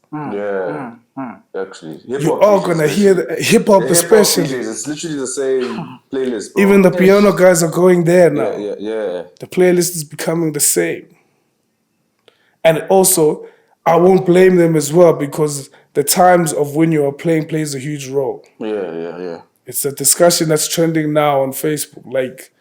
Actually. You are gonna hear the hip hop, especially. DJs, it's literally the same playlist, bro. Even the piano guys are going there now. Yeah. The playlist is becoming the same. And also, I won't blame them as well because the times of when you are playing plays a huge role. Yeah. It's a discussion that's trending now on Facebook. Like,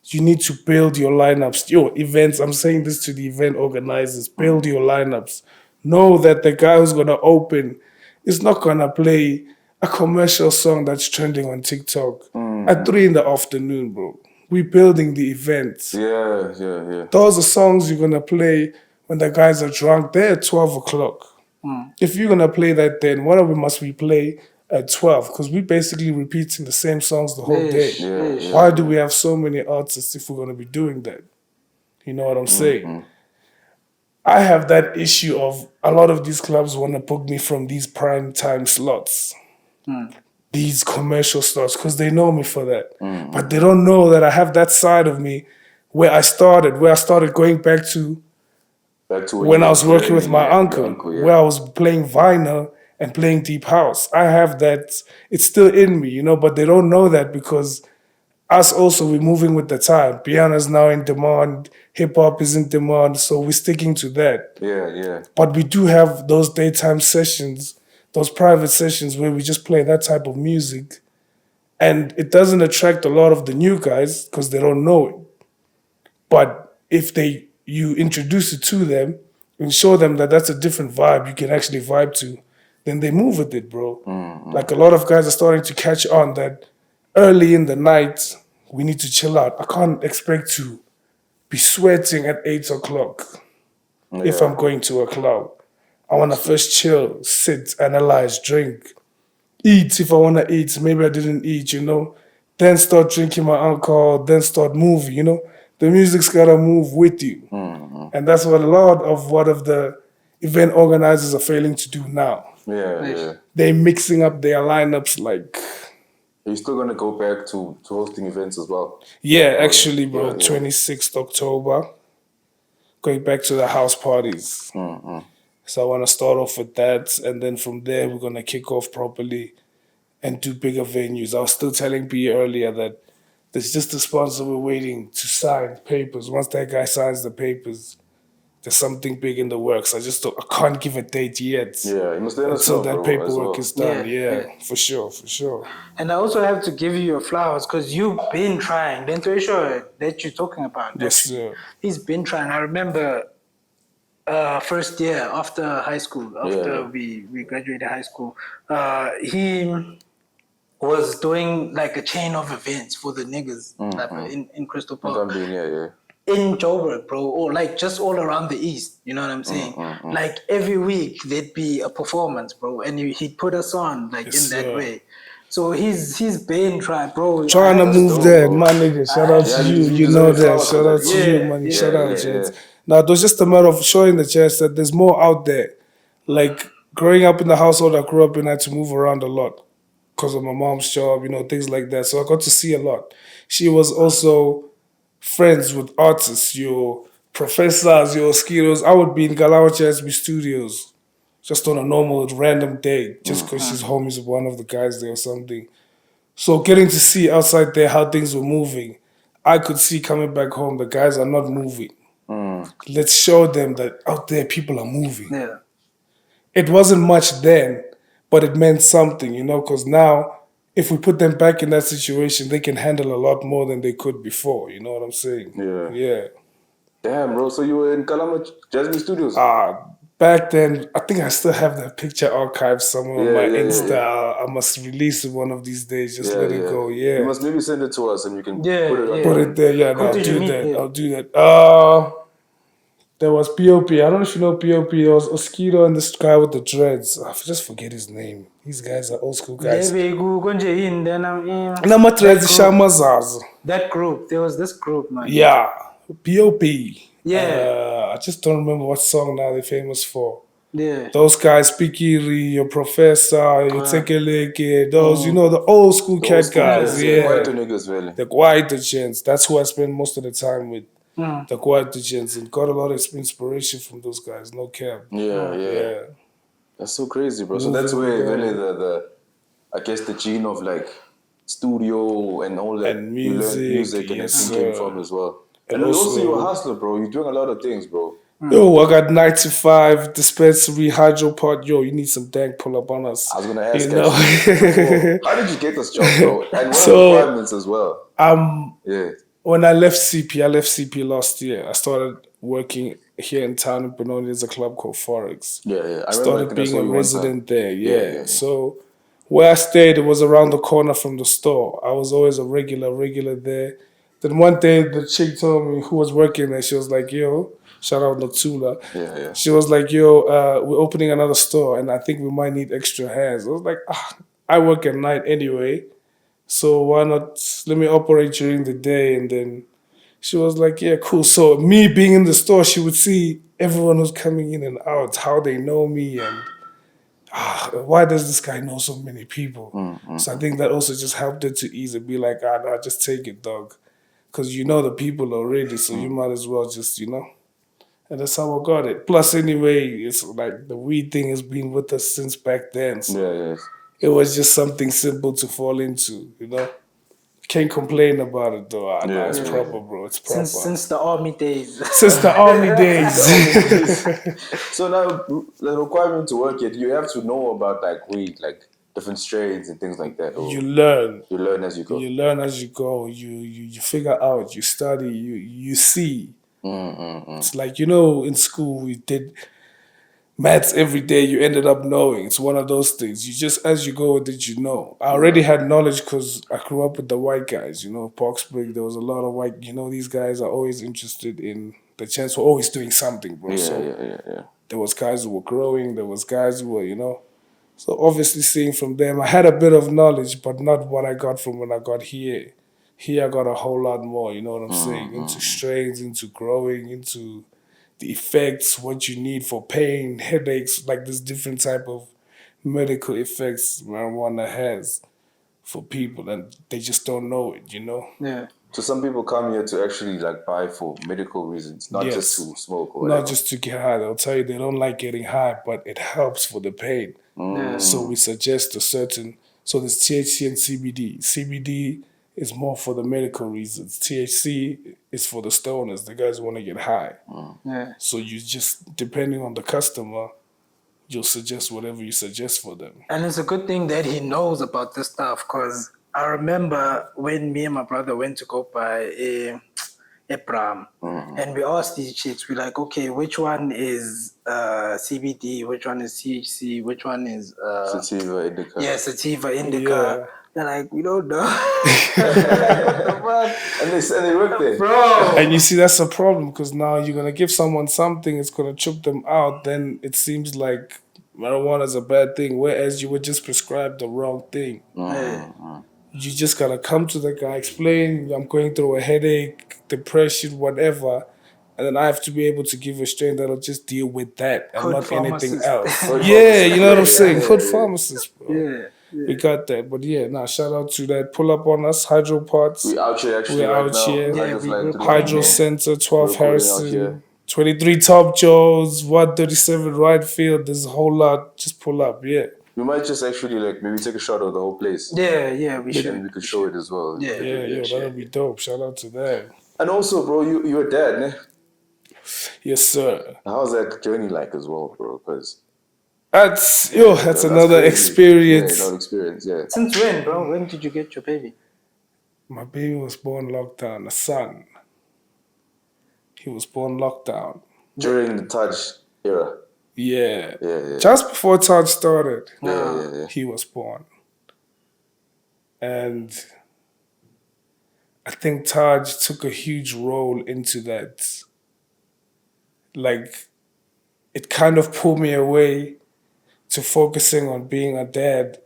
you need to build your lineups, your events. I'm saying this to the event organizers. Build your lineups. Know that the guy who's gonna open is not gonna play a commercial song that's trending on TikTok at 3 in the afternoon, bro. We're building the events. Yeah. Those are songs you're gonna play when the guys are drunk. They're at 12 o'clock. If you're gonna play that, then why must we play at 12? Because we're basically repeating the same songs the whole day. Why do we have so many artists if we're gonna be doing that? You know what I'm saying? I have that issue of a lot of these clubs want to book me from these prime time slots, these commercial slots, because they know me for that. But they don't know that I have that side of me where I started going back to when I was working with my uncle, where I was playing vinyl and playing deep house. I have that, it's still in me, but they don't know that because us also, we're moving with the time. Piano's now in demand, hip hop is in demand, so we're sticking to that. Yeah. But we do have those daytime sessions, those private sessions where we just play that type of music. And it doesn't attract a lot of the new guys because they don't know it. But if you introduce it to them and show them that that's a different vibe you can actually vibe to, then they move with it, bro. Like a lot of guys are starting to catch on that early in the night, we need to chill out. I can't expect to be sweating at 8 o'clock if I'm going to a club. I want to first chill, sit, analyze, drink, eat if I want to eat. Maybe I didn't eat, Then start drinking my alcohol, then start moving, The music's got to move with you. And that's what a lot of the event organizers are failing to do now. Yeah. They're mixing up their lineups like... Are you still going to go back to hosting events as well? Yeah, actually, bro, 26th October. Going back to the house parties. So I want to start off with that. And then from there, we're going to kick off properly and do bigger venues. I was still telling B earlier that there's just a sponsor we're waiting to sign papers. Once that guy signs the papers, there's something big in the works. I can't give a date yet. Yeah, you must let us know, until that bro, paperwork is done. Yeah. For sure. And I also have to give you your flowers because you've been trying. The intuition that you're talking about. Yes, sir. He's been trying. I remember first year after high school, after we graduated high school, he was doing like a chain of events for the niggas in Crystal Park. In Joburg, bro, or like just all around the East, you know what I'm saying? Like every week there'd be a performance, bro, and he'd put us on like in that way. So he's been trying, bro. Trying to move there, my nigga. Shout out to you. You know that. Shout out to you, man. Shout out, chance. Now, it was just a matter of showing the chance that there's more out there. Like growing up in the household I grew up in, I had to move around a lot because of my mom's job, things like that. So I got to see a lot. She was also friends with artists, your professors, your skiros. I would be in Galawa SB Studios just on a normal random day just because she's homies with one of the guys there or something. So getting to see outside there how things were moving, I could see coming back home the guys are not moving. Let's show them that out there people are moving. Yeah. It wasn't much then, but it meant something, because now if we put them back in that situation, they can handle a lot more than they could before. You know what I'm saying? Yeah. Damn, bro. So you were in Kalama Jasmine Studios? Back then, I think I still have that picture archived somewhere on my Insta. I must release it one of these days. Just let it go. Yeah. You must maybe send it to us and we can put it Put it there. Yeah, no, I'll do that. There was P.O.P. I don't know if you know P.O.P. There was Oskido and this guy with the dreads. I just forget his name. These guys are old school guys. Nama dreads Shamazaz. That group, there was this group, man. Yeah. P.O.P. Yeah. I just don't remember what song now they're famous for. Yeah. Those guys, Pikiri, your professor, your Tekeleke, those, you know, the old school cat guys. White niggas, really. The Kwaito gents. That's who I spend most of the time with. The Kwaito gents. And got a lot of inspiration from those guys. No cap. Yeah. That's so crazy, bro. So that's where really I guess the gene of like studio and all that And you learn music and everything came from as well. And also you're a hustler, bro. You're doing a lot of things, bro. Yo, I got 95 dispensary hydropod. Yo, you need some dank pull up on us. I was gonna ask you know? How did you get this job, bro? And what are the requirements as well? When I left CP last year. I started working here in town in Benoni. There's a club called Forex. I started being a resident there. So where I stayed, it was around the corner from the store. I was always a regular there. Then one day the chick told me who was working there, she was like, yo, shout out Notula. She was like, yo, we're opening another store and I think we might need extra hands. I was like, I work at night anyway. So why not let me operate during the day? And then she was like, yeah, cool. So me being in the store, she would see everyone who's coming in and out, how they know me and why does this guy know so many people? So I think that also just helped her to ease it, be like, nah, just take it, dog. Because you know the people already, so you might as well just, you know. And that's how I got it. Plus, anyway, it's like the weed thing has been with us since back then. So it was just something simple to fall into, you know. Can't complain about it though. It's proper, bro. It's proper. Since the army days. Since the army days. So now, the requirement to work it, you have to know about like weed, like different strains and things like that. You learn. You learn as you go. You learn as you go. You figure out. You study. You see. It's like, you know, in school we did maths every day. You ended up knowing. It's one of those things. You just, as you go, did you know? I already had knowledge because I grew up with the white guys. You know, Parksburg, there was a lot of white. You know, these guys are always interested in the chance. We're always doing something, bro. There was guys who were growing. There was guys who were, you know. So obviously seeing from them, I had a bit of knowledge, but not what I got from when I got here. Here I got a whole lot more, you know what I'm saying? Into strains, into growing, into the effects, what you need for pain, headaches, like this different type of medical effects marijuana has for people, and they just don't know it, you know? Yeah. So some people come here to actually like buy for medical reasons, not just to smoke or whatever. Not just to get high. They'll tell you they don't like getting high, but it helps for the pain. So we suggest a certain, so there's THC and CBD. CBD is more for the medical reasons. THC is for the stoners, the guys who want to get high. So you just, depending on the customer, you'll suggest whatever you suggest for them. And it's a good thing that he knows about this stuff, because I remember when me and my brother went to go buy a Bram, and we asked these chicks, we're like, okay, which one is CBD, which one is THC, which one is sativa indica? Yeah, sativa indica. They're like, we don't know. And they work there, bro. And you see, that's a problem, because now you're gonna give someone something, it's gonna choke them out. Then it seems like marijuana is a bad thing, whereas you would just prescribe the wrong thing. You just gotta come to the guy, explain, I'm going through a headache, depression, whatever, and then I have to be able to give a strain that'll just deal with that and not anything else. You know what I'm saying? Hood pharmacist, bro. We got that. But shout out to that. Pull up on us, Hydropods. We out here actually. We're out here. Hydro Center, 12 Harrison, 23 Top Joes, 137 right field. There's a whole lot. Just pull up, We might just actually maybe take a shot of the whole place. We should. And we could show it as well. That'd be dope. Shout out to that. And also, bro, you're a dad, ne? Yes, sir. How's that journey like as well, bro? Because that's another crazy. experience. Another experience, Since when, bro? When did you get your baby? My baby was born lockdown, a son. He was born lockdown. During the Taj era. Yeah. Just before Taj started, he was born. And I think Taj took a huge role into that like it kind of pulled me away to focusing on being a dad.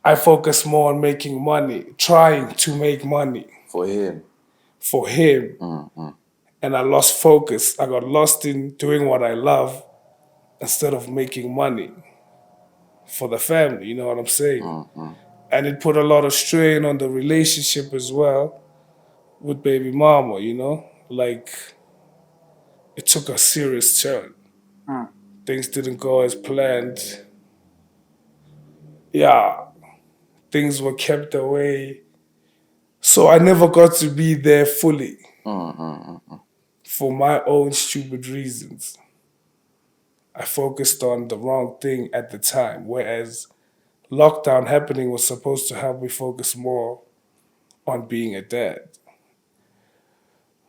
I focus more on making money, trying to make money For him. for him. And I lost focus. I got lost in doing what I love instead of making money for the family, you know what I'm saying? And it put a lot of strain on the relationship as well with baby mama, you know? Like, it took a serious turn. Things didn't go as planned. Yeah, things were kept away. So I never got to be there fully for my own stupid reasons. I focused on the wrong thing at the time, whereas lockdown happening was supposed to help me focus more on being a dad.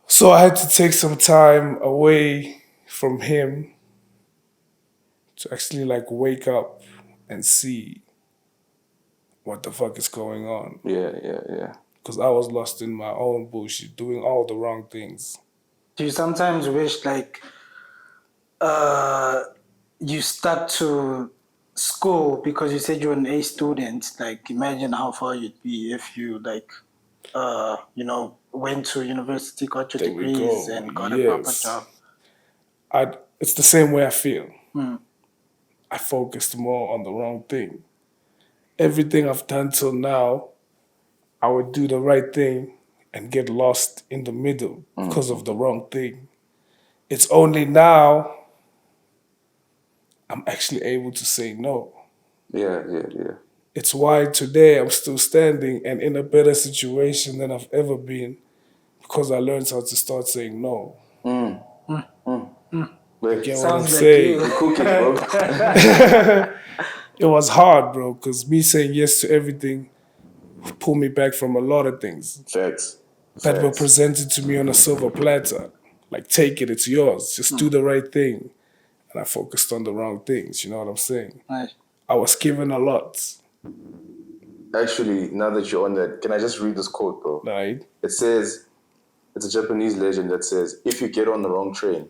So I had to take some time away from him to actually like wake up and see what the fuck is going on. Yeah. Because I was lost in my own bullshit, doing all the wrong things. Do you sometimes wish like you stuck to school because you said you're an A student? Like imagine how far you'd be if you like went to university, got your There we degrees go. and got a proper Yes. job. It's the same way I feel. I focused more on the wrong thing. Everything I've done till now, I would do the right thing and get lost in the middle because of the wrong thing. It's only now I'm actually able to say no. Yeah. It's why today I'm still standing and in a better situation than I've ever been because I learned how to start saying no. Like, Get what I'm Sounds like saying? you. cooking, bro. It was hard, bro, because me saying yes to everything pulled me back from a lot of things Facts. that were presented to me on a silver platter. Like, take it, it's yours. Just do the right thing. And I focused on the wrong things, you know what I'm saying? Right. I was given a lot, Actually, now that you're on that, can I just read this quote, bro? right? It says, it's a Japanese legend that says, if you get on the wrong train,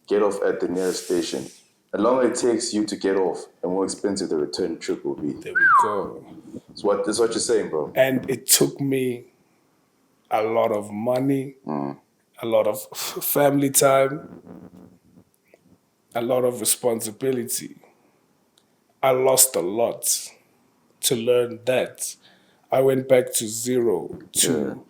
get off at the nearest station. The longer it takes you to get off, the more expensive the return trip will be. There we go. That's what you're saying, bro. And it took me a lot of money, a lot of family time, a lot of responsibility. I lost a lot to learn that. I went back to zero, to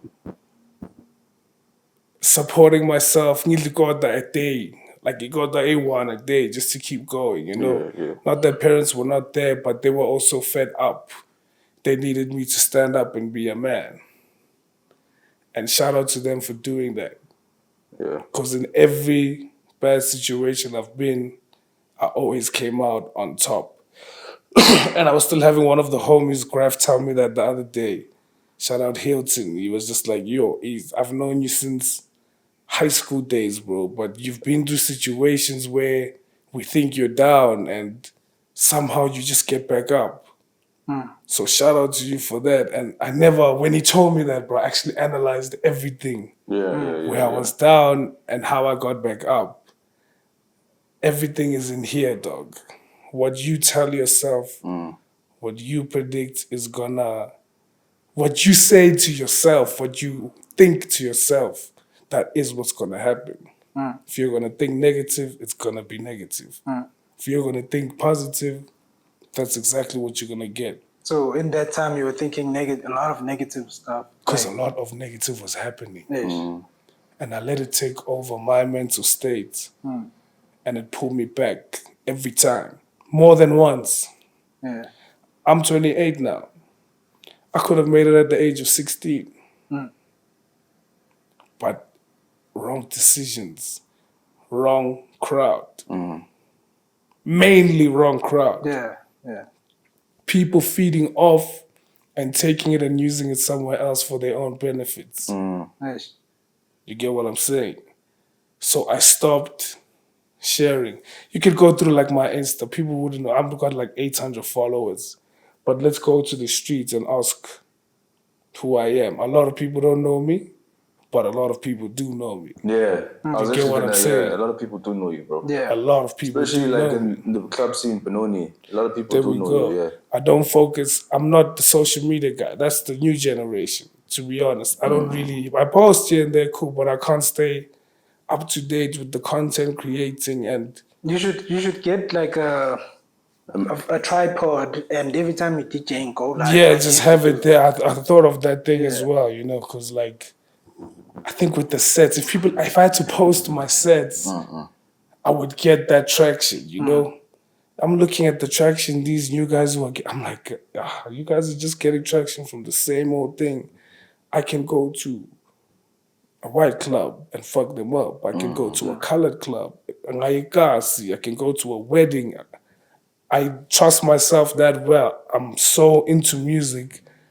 supporting myself. Nearly got that a day. Like you got the A1 a day just to keep going, you know? Yeah. Not that parents were not there, but they were also fed up. They needed me to stand up and be a man. And shout out to them for doing that. Yeah. Because in every bad situation I've been, I always came out on top. And I was still having one of the homies, Graf, tell me that the other day. Shout out Hilton. He was just like, yo, I've known you since high school days, bro, but you've been through situations where we think you're down and somehow you just get back up. So shout out to you for that. And I never, when he told me that, bro, I actually analyzed everything where I was down and how I got back up. Everything is in here, dog. What you tell yourself, what you predict is gonna, what you say to yourself, what you think to yourself, that is what's gonna happen. If you're gonna think negative, it's gonna be negative. If you're gonna think positive, that's exactly what you're gonna get. So in that time, you were thinking a lot of negative stuff. Because a lot of negative was happening. Yes. And I let it take over my mental state. And it pulled me back every time. More than once. Yeah. I'm 28 now. I could have made it at the age of 16. But wrong decisions, wrong crowd. Mainly wrong crowd. Yeah. People feeding off and taking it and using it somewhere else for their own benefits. Yes. You get what I'm saying? So I stopped sharing. You could go through like my Insta. People wouldn't know. I've got like 800 followers. But let's go to the streets and ask who I am. A lot of people don't know me, but a lot of people do know me. Yeah. I was You get what I'm saying? Yeah, a lot of people do know you, bro. Yeah. A lot of people Especially do like know me. in the club scene, Benoni. A lot of people There do we know go. you, yeah. I don't focus. I'm not the social media guy. That's the new generation, to be honest. I don't really, I post here and there, cool, but I can't stay up to date with the content creating. And You should get like a tripod, and every time you DJing, go live. yeah, just have it there. I thought of that thing as Yeah. well, you know, because like, I think with the sets, if I had to post my sets, I would get that traction, you know. I'm looking at the traction these new guys who are I'm like, you guys are just getting traction from the same old thing. I can go to a white club and fuck them up. I can go to a colored club. I can go to a wedding. I trust myself that well. I'm so into music.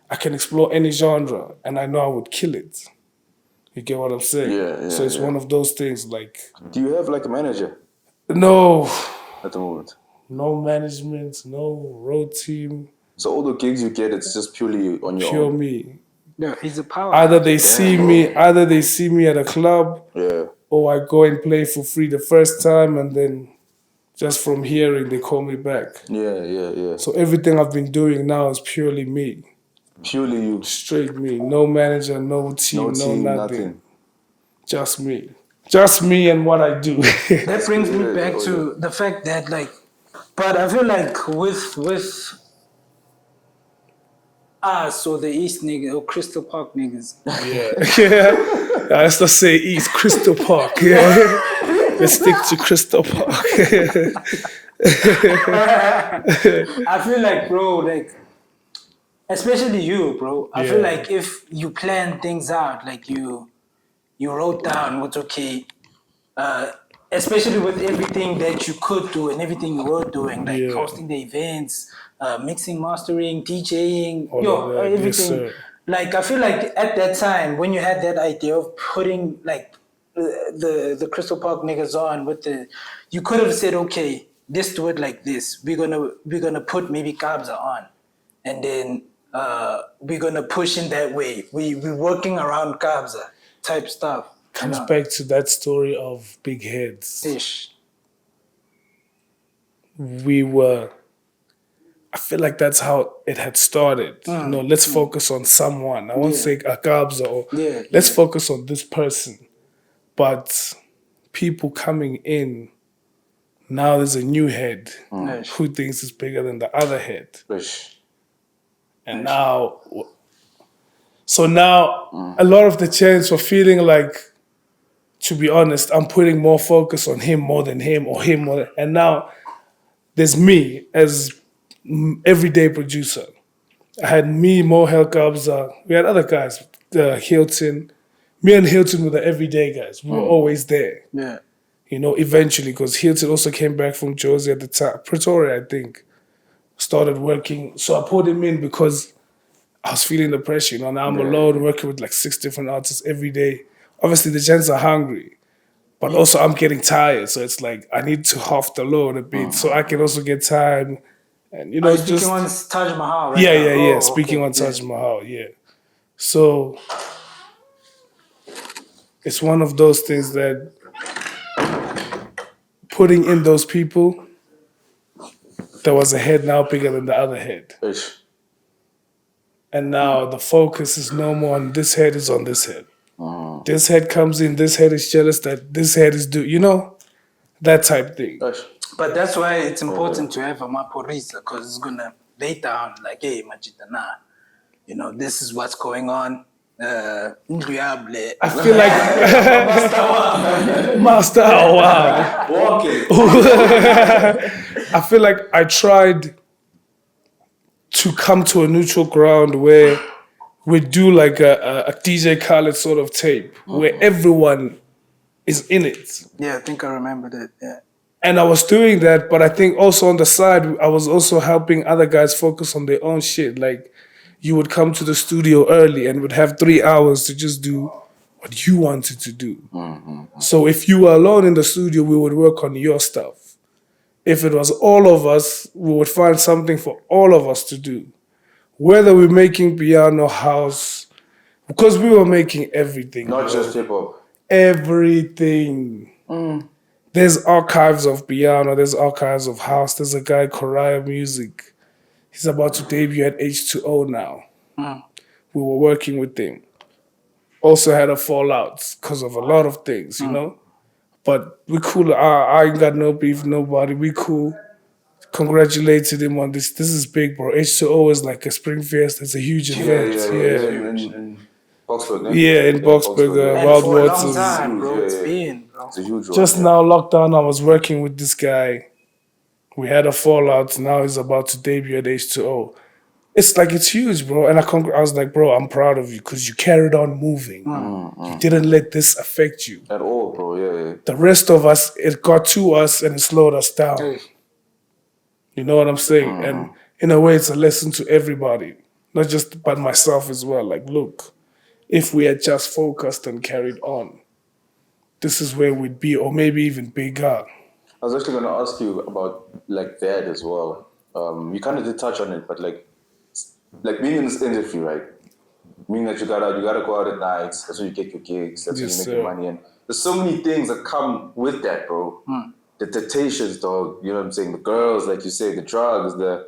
I can explore any genre and I know I would kill it. You get what I'm saying? Yeah, So it's yeah. one of those things like, Do you have like a manager no at the moment? management, no road team, So all the gigs you get, it's just purely on your pure own. me. Yeah, he's a power. Either they see me at a club Yeah. or I go and play for free the first time and then just from hearing they call me back. Yeah. So everything I've been doing now is purely me. Purely you. Straight me. No manager, no team, No team, nothing. nothing. Just me. Just me and what I do. That brings me back to the fact that like, but I feel like with us or the East niggas or Crystal Park niggas, yeah. Let's not say East, Crystal Park. Yeah. Let's stick to Crystal Park. I feel like, bro, like, especially you, bro. I feel Yeah. like if you plan things out, like you wrote down what's okay, especially with everything that you could do and everything you were doing, like Yeah. hosting the events, mixing, mastering, DJing, All of that, yes, everything. sir. Like I feel like at that time when you had that idea of putting like the Crystal Park niggas on with you could have said, okay, let's do it like this. We're gonna put maybe Kabza on, and then we're gonna push in that way. We're working around Kabza type stuff. Comes back to that story of big heads. Ish. I feel like that's how it had started. You know, let's focus on someone. I won't say a Gabza or let's focus on this person. But people coming in, now there's a new head who thinks it's bigger than the other head. And now, so now a lot of the chants were feeling like, to be honest, I'm putting more focus on him more than him or him more than, and now there's me as everyday producer. I had me, Mo Helkabza, we had other guys, Hilton. Me and Hilton were the everyday guys. We were always there. Yeah. You know, eventually, because Hilton also came back from Jersey at the time, Pretoria, I think, started working. So I put him in because I was feeling the pressure. You know, now I'm alone working with like 6 different artists every day. Obviously, the gents are hungry, but also I'm getting tired. So it's like I need to half the load a bit so I can also get time. And, you know, Speaking just... on Taj Mahal, right? Yeah. Oh, Speaking okay. on Taj Mahal, yeah. So it's one of those things that putting in those people, there was a head now bigger than the other head. And now the focus is no more on this head, is on this head. This head comes in, this head is jealous that this head is you know, that type thing. But that's why it's important to have a maporisa, because it's gonna lay down like, hey, Majidana, you know, this is what's going on. I feel like Master, oh wow. Walking. I feel like I tried to come to a neutral ground where we do like a DJ Khaled sort of tape where everyone is in it. Yeah, I think I remember that. Yeah. And I was doing that, but I think also on the side, I was also helping other guys focus on their own shit. Like, you would come to the studio early and would have 3 hours to just do what you wanted to do. So if you were alone in the studio, we would work on your stuff. If it was all of us, we would find something for all of us to do. Whether we're making piano, house, Because we were making everything. Not bro. just hip hop. Everything. There's archives of piano, there's archives of house. There's a guy, Koraya Music. He's about to debut at H2O now. We were working with him. Also had a fallout because of a lot of things, you know? But we cool. I ain't got no beef, nobody. We cool. Congratulated him on this. This is big, bro. H2O is like a Spring Fiesta. It's a huge event. In Boxburg, no? Yeah, in Boxburg, And Wild for a long Waters. time, bro, it's been, bro. It's a huge one. Just now, lockdown, I was working with this guy. We had a fallout. Now he's about to debut at H2O. It's huge, bro. And I was like, bro, I'm proud of you because you carried on moving. You didn't let this affect you. At all, bro, yeah. The rest of us, it got to us and it slowed us down. You know what I'm saying? And in a way, it's a lesson to everybody, not just but myself as well. Like, look, if we had just focused and carried on, this is where we'd be, or maybe even bigger. I was actually going to ask you about like that as well. You kind of did touch on it, but like being in this industry, right? Meaning that you gotta go out at nights. That's where you get your gigs. That's where you make your money. And there's so many things that come with that, bro. The temptations, dog. You know what I'm saying? The girls, like you say, the drugs, the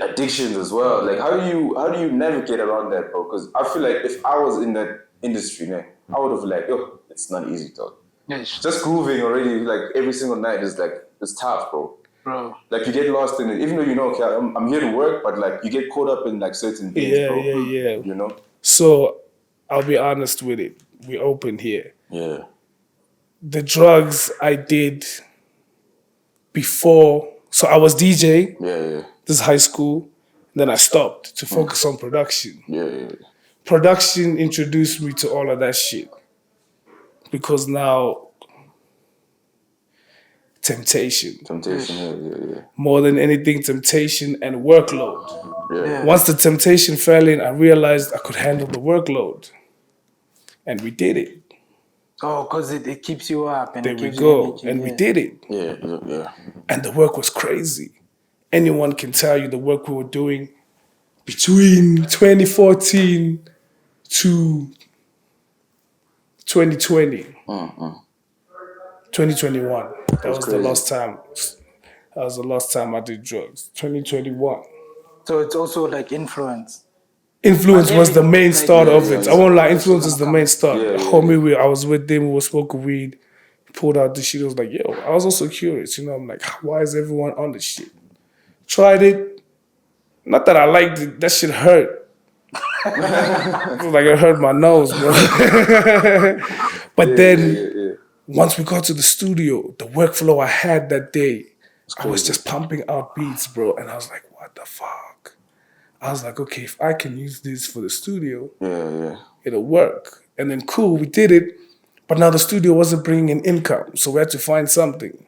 addictions as well. Like how do you navigate around that, bro? Because I feel like if I was in that industry, man, I would have like, yo, it's not easy, dog. Just grooving already, like every single night is like it's tough, bro. Like you get lost in it, even though you know, okay, I'm here to work, but like you get caught up in like certain things, bro. Yeah. You know. So I'll be honest with it. We open here. Yeah. The drugs I did before, so I was DJ. Yeah. This is high school. Then I stopped to focus on production. Yeah. Production introduced me to all of that shit. Because now, temptation. Yeah. More than anything, temptation and workload. Yeah. Once the temptation fell in, I realized I could handle the workload. And we did it. Oh, because it keeps you up. And There it we gives go. you energy, And we did it. Yeah. And the work was crazy. Anyone can tell you the work we were doing between 2014 to 2020. 2021. That was the last time. That was the last time I did drugs. 2021. So it's also like influence. Influence was the main start of it. I won't lie, influence is the main start. Yeah. Homie, I was with them, we were smoking weed, he pulled out the shit. I was like, yo, I was also curious, you know, I'm like, why is everyone on this shit? Tried it. Not that I liked it, that shit hurt. It was like it hurt my nose, bro. But then, once we got to the studio, the workflow I had that day, I was just pumping out beats, bro. And I was like, what the fuck? I was like, okay, if I can use this for the studio, it'll work. And then cool, we did it. But now the studio wasn't bringing in income. So we had to find something.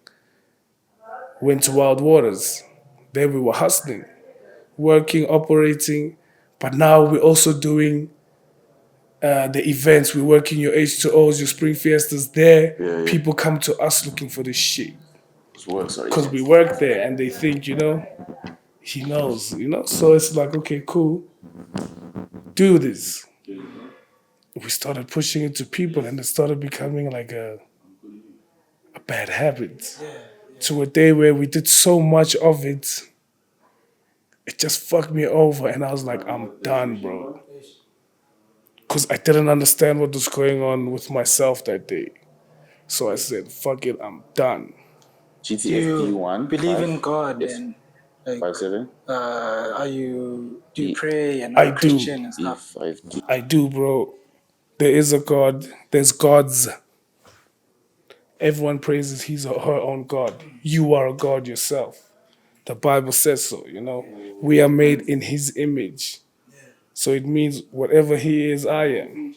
Went to Wild Waters. There we were hustling, working, operating. But now we're also doing the events. We're working your H2Os, your Spring Fiestas there. People come to us looking for this shit. Because we work there and they think, you know, he knows, you know? So it's like, okay, cool. Do this. We started pushing it to people and it started becoming like a bad habit. To a day where we did so much of it, it just fucked me over. And I was like, I'm done, bro. Because I didn't understand what was going on with myself that day. So I said, fuck it, I'm done. GTFP1. Believe in God and like 57. do you pray and are you Christian and stuff? I do, bro. There is a God. There's gods. Everyone praises his or her own God. You are a God yourself. The Bible says so, you know. We are made in his image. So it means whatever he is, I am.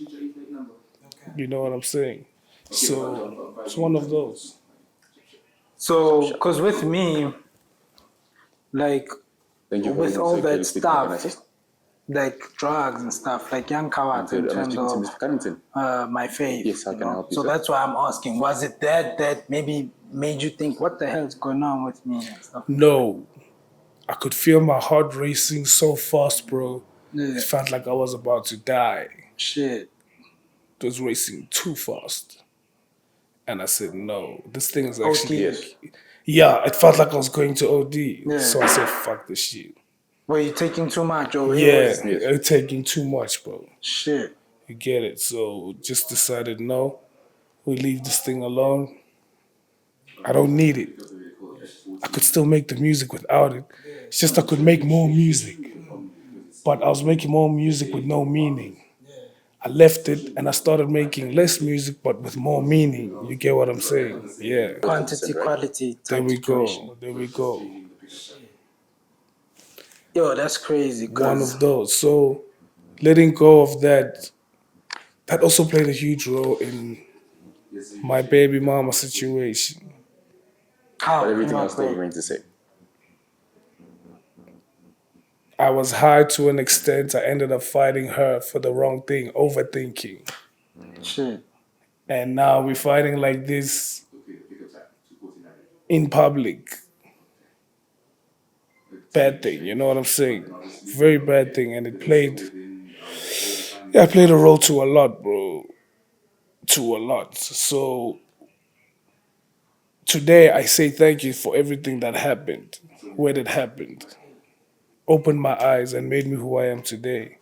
You know what I'm saying? So it's one of those. So, because with me, like, with all that stuff, like drugs and stuff, like young cowards in terms of my faith. Yes, I can help you. So that's why I'm asking, was it that maybe made you think, what the hell is going on with me and stuff? No. I could feel my heart racing so fast, bro. Yeah. It felt like I was about to die. Shit. It was racing too fast. And I said, no, this thing is actually... OD. Yeah, it felt like I was going to OD. Yeah. So I said, fuck this shit. Were you taking too much or Yeah, it was... you're taking too much, bro. Shit. You get it. So just decided, no, we leave this thing alone. I don't need it. I could still make the music without it. It's just I could make more music. But I was making more music with no meaning. I left it and I started making less music but with more meaning. You get what I'm saying? Yeah. Quantity, quality. There we go. There we go. Yo, that's crazy. One of those. So letting go of that also played a huge role in my baby mama situation. How? But everything else that you're going to say. I was high to an extent. I ended up fighting her for the wrong thing, overthinking. Shit. And now we're fighting like this in public. Bad thing, you know what I'm saying? Very bad thing. And it played a role to a lot, bro. To a lot. So today I say thank you for everything that happened, when it happened. Opened my eyes and made me who I am today.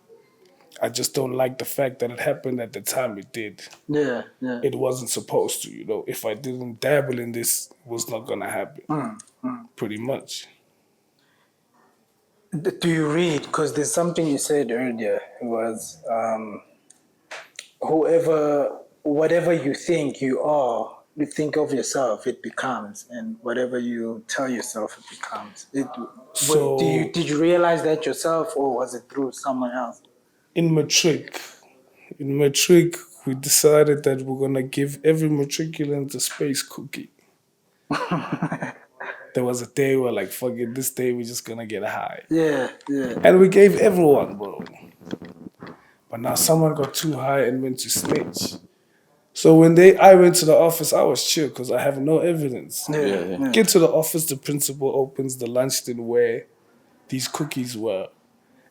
I just don't like the fact that it happened at the time it did. Yeah. It wasn't supposed to, you know. If I didn't dabble in this, it was not gonna happen. Pretty much. Do you read? Because there's something you said earlier. It was whatever you think you are, you think of yourself, it becomes, and whatever you tell yourself, it becomes. So did you realize that yourself, or was it through someone else? in matric, we decided that we're gonna give every matriculant a space cookie. There was a day where like, fuck it, this day we're just gonna get high. Yeah. And we gave everyone, bro. But now someone got too high and went to snitch. So when I went to the office, I was chill because I have no evidence. Yeah. Get to the office, the principal opens the lunch tin where these cookies were,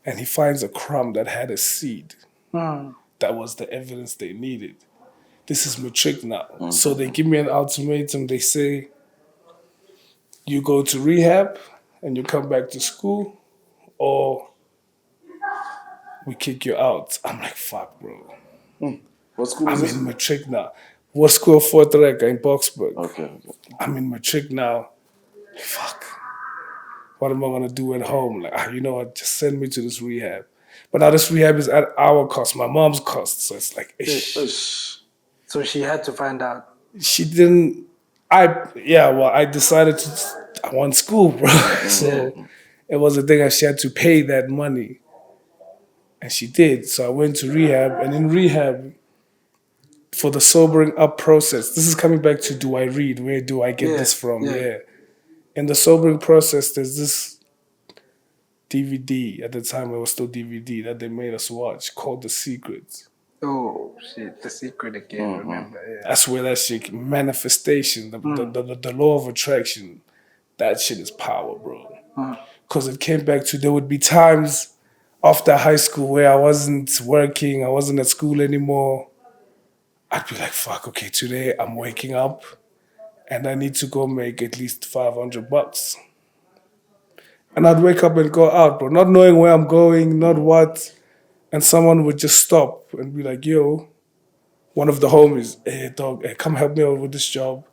and he finds a crumb that had a seed. That was the evidence they needed. This is matric now. So they give me an ultimatum. They say, you go to rehab and you come back to school, or we kick you out. I'm like, fuck, bro. What school I'm is this? in matric now. What school? Fort Reka in Boxburg. Okay. I'm in matric now. Fuck. What am I gonna do at home? Like, you know what? Just send me to this rehab. But now this rehab is at our cost, my mom's cost. So it's like, ish. So she had to find out. She didn't. I decided I want school, bro. So it was a thing that she had to pay that money. And she did. So I went to rehab, and in rehab, for the sobering up process, this is coming back to do I read? Where do I get this from? Yeah. In the sobering process, there's this DVD, at the time it was still DVD, that they made us watch called The Secret. Oh shit, The Secret again, remember? Yeah. That's where that shit, manifestation, the law of attraction, that shit is power, bro. Because it came back to, there would be times after high school where I wasn't working, I wasn't at school anymore. I'd be like, fuck, okay, today I'm waking up and I need to go make at least $500. And I'd wake up and go out, bro, not knowing where I'm going, not what. And someone would just stop and be like, yo, one of the homies, hey, dog, hey, come help me out with this job.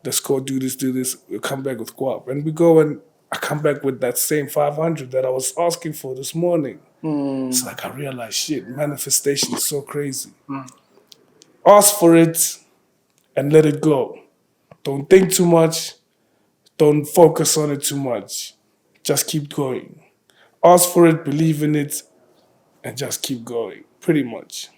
Let's go do this. We'll come back with guap. And we go and I come back with that same 500 that I was asking for this morning. It's like I realized, shit, manifestation is so crazy. Ask for it and let it go. Don't think too much. Don't focus on it too much. Just keep going. Ask for it, believe in it, and just keep going. Pretty much.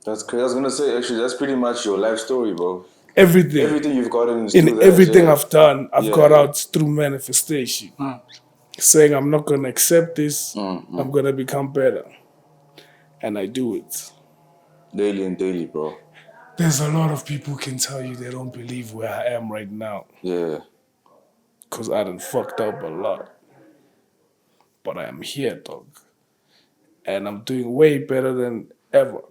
That's crazy. I was gonna say, actually, that's pretty much your life story, bro. Everything you've gotten is in through that, everything I've done, I've got yeah. out through manifestation. Saying I'm not gonna accept this, I'm gonna become better. And I do it. Daily and daily, bro. There's a lot of people can tell you they don't believe where I am right now. Yeah. Because I done fucked up a lot. But I am here, dog. And I'm doing way better than ever.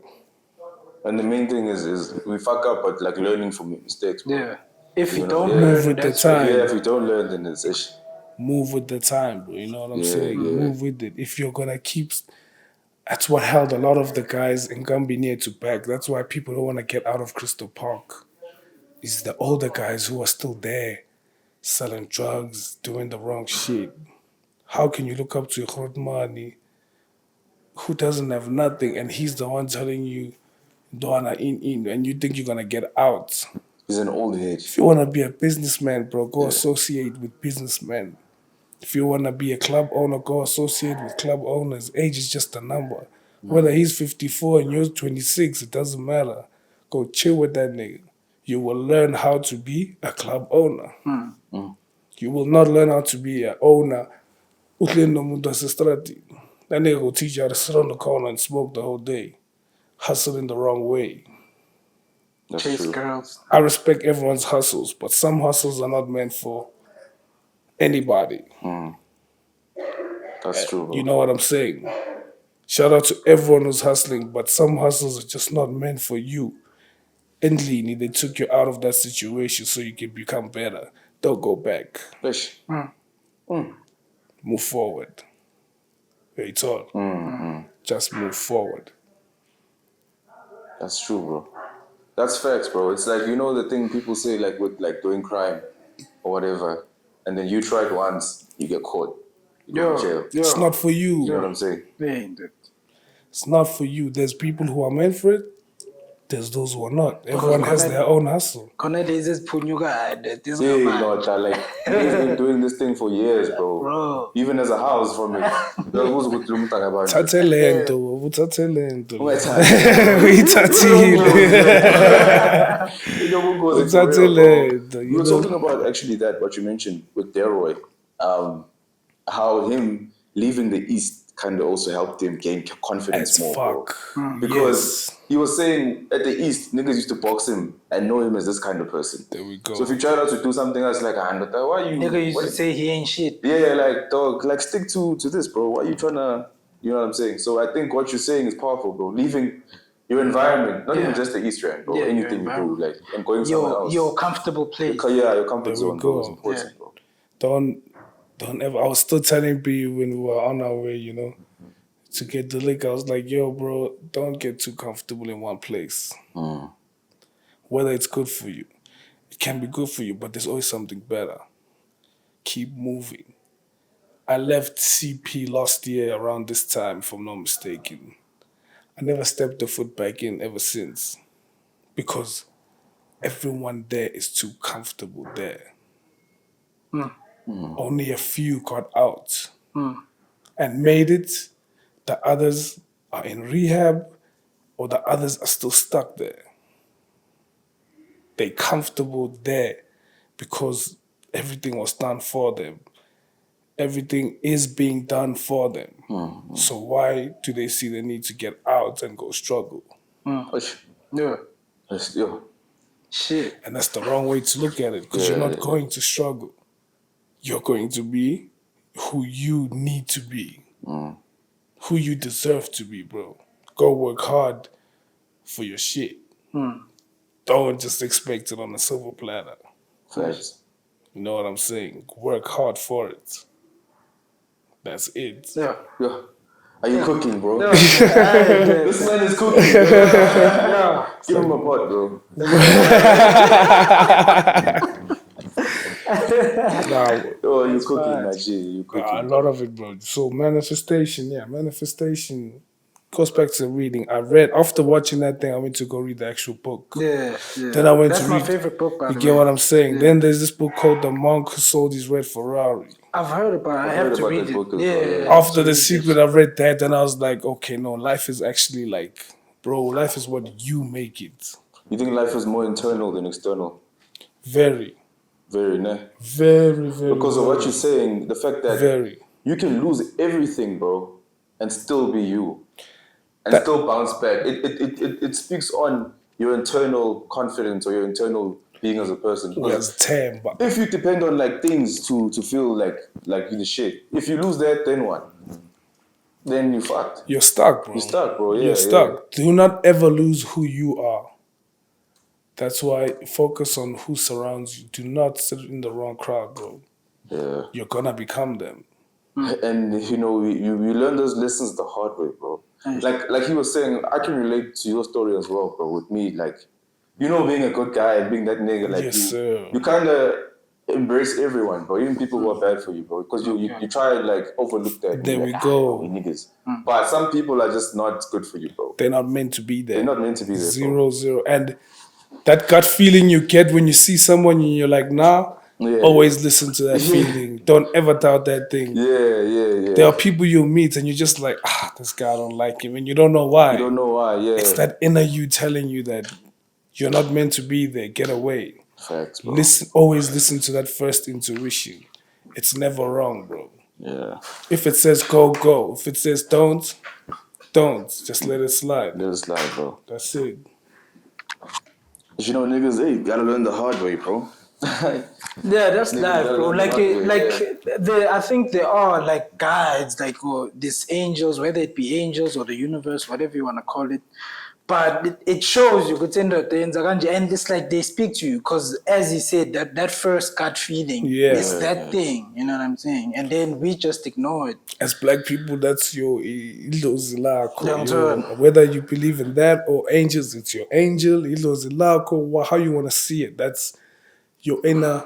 And the main thing is we fuck up, but like learning from mistakes. Bro. Yeah. If you know, don't yeah. learn, Move with the that's time. Yeah, if you don't learn, then it's ish. Move with the time, bro. You know what I'm saying? yeah. Move with it. If you're gonna keep, that's what held a lot of the guys in Gambini to back. That's why people don't want to get out of Crystal Park. It's the older guys who are still there, selling drugs, doing the wrong shit. How can you look up to Khotmani who doesn't have nothing and he's the one telling you, Dwana in, and you think you're gonna get out? He's an old age. If you wanna be a businessman, bro, go associate with businessmen. If you wanna be a club owner, go associate with club owners. Age is just a number. Whether he's 54 and you're 26, it doesn't matter. Go chill with that nigga. You will learn how to be a club owner. You will not learn how to be an owner. That nigga will teach you how to sit on the corner and smoke the whole day. Hustle in the wrong way. That's chase true. girls. I respect everyone's hustles, but some hustles are not meant for anybody. That's true, bro. You know what I'm saying? Shout out to everyone who's hustling, but some hustles are just not meant for you. Endlini, they took you out of that situation so you can become better. Don't go back. Ish. Move forward. Very tall. Just move forward. That's true, bro. That's facts, bro. It's like, you know the thing people say, like with like doing crime or whatever, and then you try it once, you get caught. You go to jail. It's not for you. You know what I'm saying? It's not for you. There's people who are meant for it. There's those who are not. Everyone has their own hustle. This Yeah, you know, like he's been doing this thing for years, bro. Even as a house from it. Uthathe lento, uthathe lento. Uthathe lento. We were talking about actually that what you mentioned with Deroy, how him leaving the East kind of also helped him gain confidence As more. fuck. Bro. Because he was saying at the East, niggas used to box him and know him as this kind of person. There we go. So if you try out to do something else, like, why you... Nigga used to say he ain't shit. Yeah, like, dog, like, stick to this, bro. Why are you trying to... You know what I'm saying? So I think what you're saying is powerful, bro. Leaving your environment, not even just the East, right, bro. Anything you do, like, and going somewhere else. Your comfortable place. Your comfort zone, bro, is important, bro. Don't ever... I was still telling B when we were on our way, you know, to get the liquor. I was like, yo, bro, don't get too comfortable in one place. Whether it's good for you. It can be good for you, but there's always something better. Keep moving. I left CP last year around this time, if I'm not mistaken. I never stepped a foot back in ever since. Because everyone there is too comfortable there. Only a few got out and made it. The others are in rehab or the others are still stuck there. They're comfortable there because everything was done for them. Everything is being done for them. So why do they see the need to get out and go struggle? Yeah. Shit. And that's the wrong way to look at it because you're not going to struggle. You're going to be who you need to be. Who you deserve to be, bro. Go work hard for your shit. Don't just expect it on a silver platter. Facts. You know what I'm saying? Work hard for it. That's it. Yeah. Are you cooking, bro? This man is cooking, bro. Give him a pot, bro. Oh, you're cooking, my G. You're cooking. A lot of it, bro. So manifestation goes back to reading. I read, after watching that thing, I went to go read the actual book. Yeah. Then I went That's to my read. favorite book, by the You way. get what I'm saying? Yeah. Then there's this book called The Monk Who Sold His Red Ferrari. I've heard about it. I have to read that book it. as Yeah. After The Secret, I read that, and I was like, okay, no, life is actually like, bro, life is what you make it. You think life is more internal than external? Very. Very, ne? Very, very. Because of what you're saying, the fact that you can lose everything, bro, and still be you. And still bounce back. It speaks on your internal confidence or your internal being as a person. If you depend on like things to feel like you the shit, if you lose that, then what? then you fucked. You're stuck, bro. You're stuck, bro. Yeah, You're stuck. Do not ever lose who you are. That's why focus on who surrounds you. Do not sit in the wrong crowd, bro. Yeah. You're gonna become them. And you know, you learn those lessons the hard way, bro. Like he was saying, I can relate to your story as well, bro. With me, like, you know, being a good guy and being that nigga, like Yes, sir. you kind of embrace everyone, bro. Even people who are bad for you, bro, because you try and like overlook that. There we like, go. We niggas. But some people are just not good for you, bro. They're not meant to be there. They're not meant to be there, Zero, zero. And that gut feeling you get when you see someone and you're like, nah, always listen to that feeling. Don't ever doubt that thing. Yeah. There are people you meet and you're just like, this guy, I don't like him. And you don't know why. You don't know why, yeah. It's that inner you telling you that you're not meant to be there. Get away. Facts, bro. Always listen to that first intuition. It's never wrong, bro. Yeah. If it says go, go. If it says don't. Just let it slide. Let it slide, bro. That's it. You know, niggas, hey, you gotta learn the hard way, bro. Yeah, that's life, bro. I think there are like guides, like these angels, whether it be angels or the universe, whatever you want to call it. But it shows you could send the things and it's like they speak to you because, as he said, that first gut feeling is that thing. You know what I'm saying? And then we just ignore it. As black people, that's your ilozilako. Whether you believe in that or angels, it's your angel, ilozilako, how you want to see it. That's your inner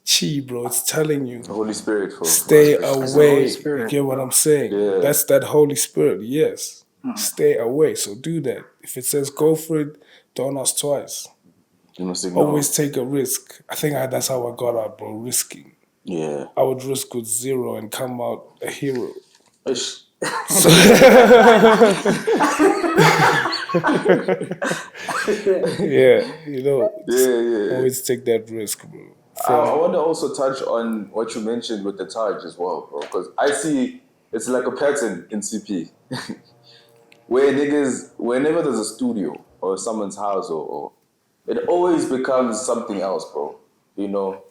chi, bro. It's telling you. The Holy Spirit. Stay away. You get what I'm saying? Yeah. That's that Holy Spirit, yes. Stay away. So do that. If it says go for it, don't ask twice. You must ignore. Always take a risk. I think that's how I got out, bro. Risking. Yeah. I would risk with 0 and come out a hero. Yeah, you know. Yeah. Always take that risk, bro. I want to also touch on what you mentioned with the Taj as well, bro. Because I see it's like a pattern in CP. Where niggas, whenever there's a studio or someone's house or it always becomes something else, bro. You know?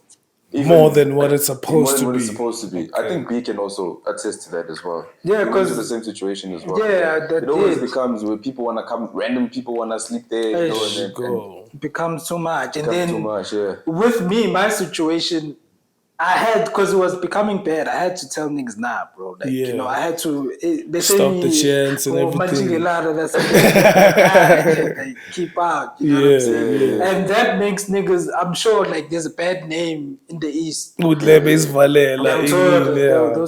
More than what it's supposed to be. Okay. I think B can also attest to that as well. Yeah, because the same situation as well. Yeah, it always becomes where people want to come, random people want to sleep there. It becomes too much. And then too much, yeah. With me, my situation, I had, because it was becoming bad, I had to tell niggas, nah, bro. Like, you know, I had to stop the chance and everything. Like, keep out. You know what I'm saying? And that makes niggas, I'm sure, like, there's a bad name in the East. Those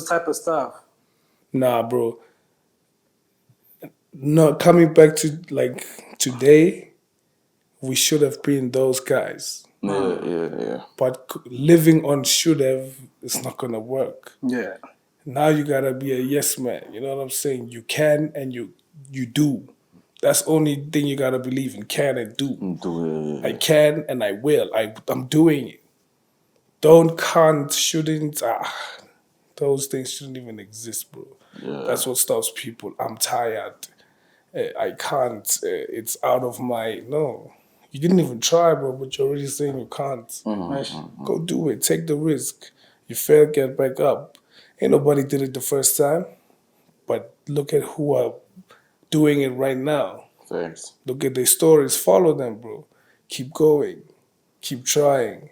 type of stuff. Nah, bro. No, coming back to, like, today, we should have been those guys. Yeah. But living on should have, it's not gonna work. Yeah. Now you gotta be a yes man. You know what I'm saying? You can and you do. That's the only thing you gotta believe in. Can and do. I can and I will. I'm doing it. Can't, shouldn't. Those things shouldn't even exist, bro. Yeah. That's what stops people. I'm tired. I can't. It's out of my no. You didn't even try, bro, but you're already saying you can't. Go do it. Take the risk. You fail, get back up. Ain't nobody did it the first time. But look at who are doing it right now. Thanks. Look at their stories. Follow them, bro. Keep going. Keep trying.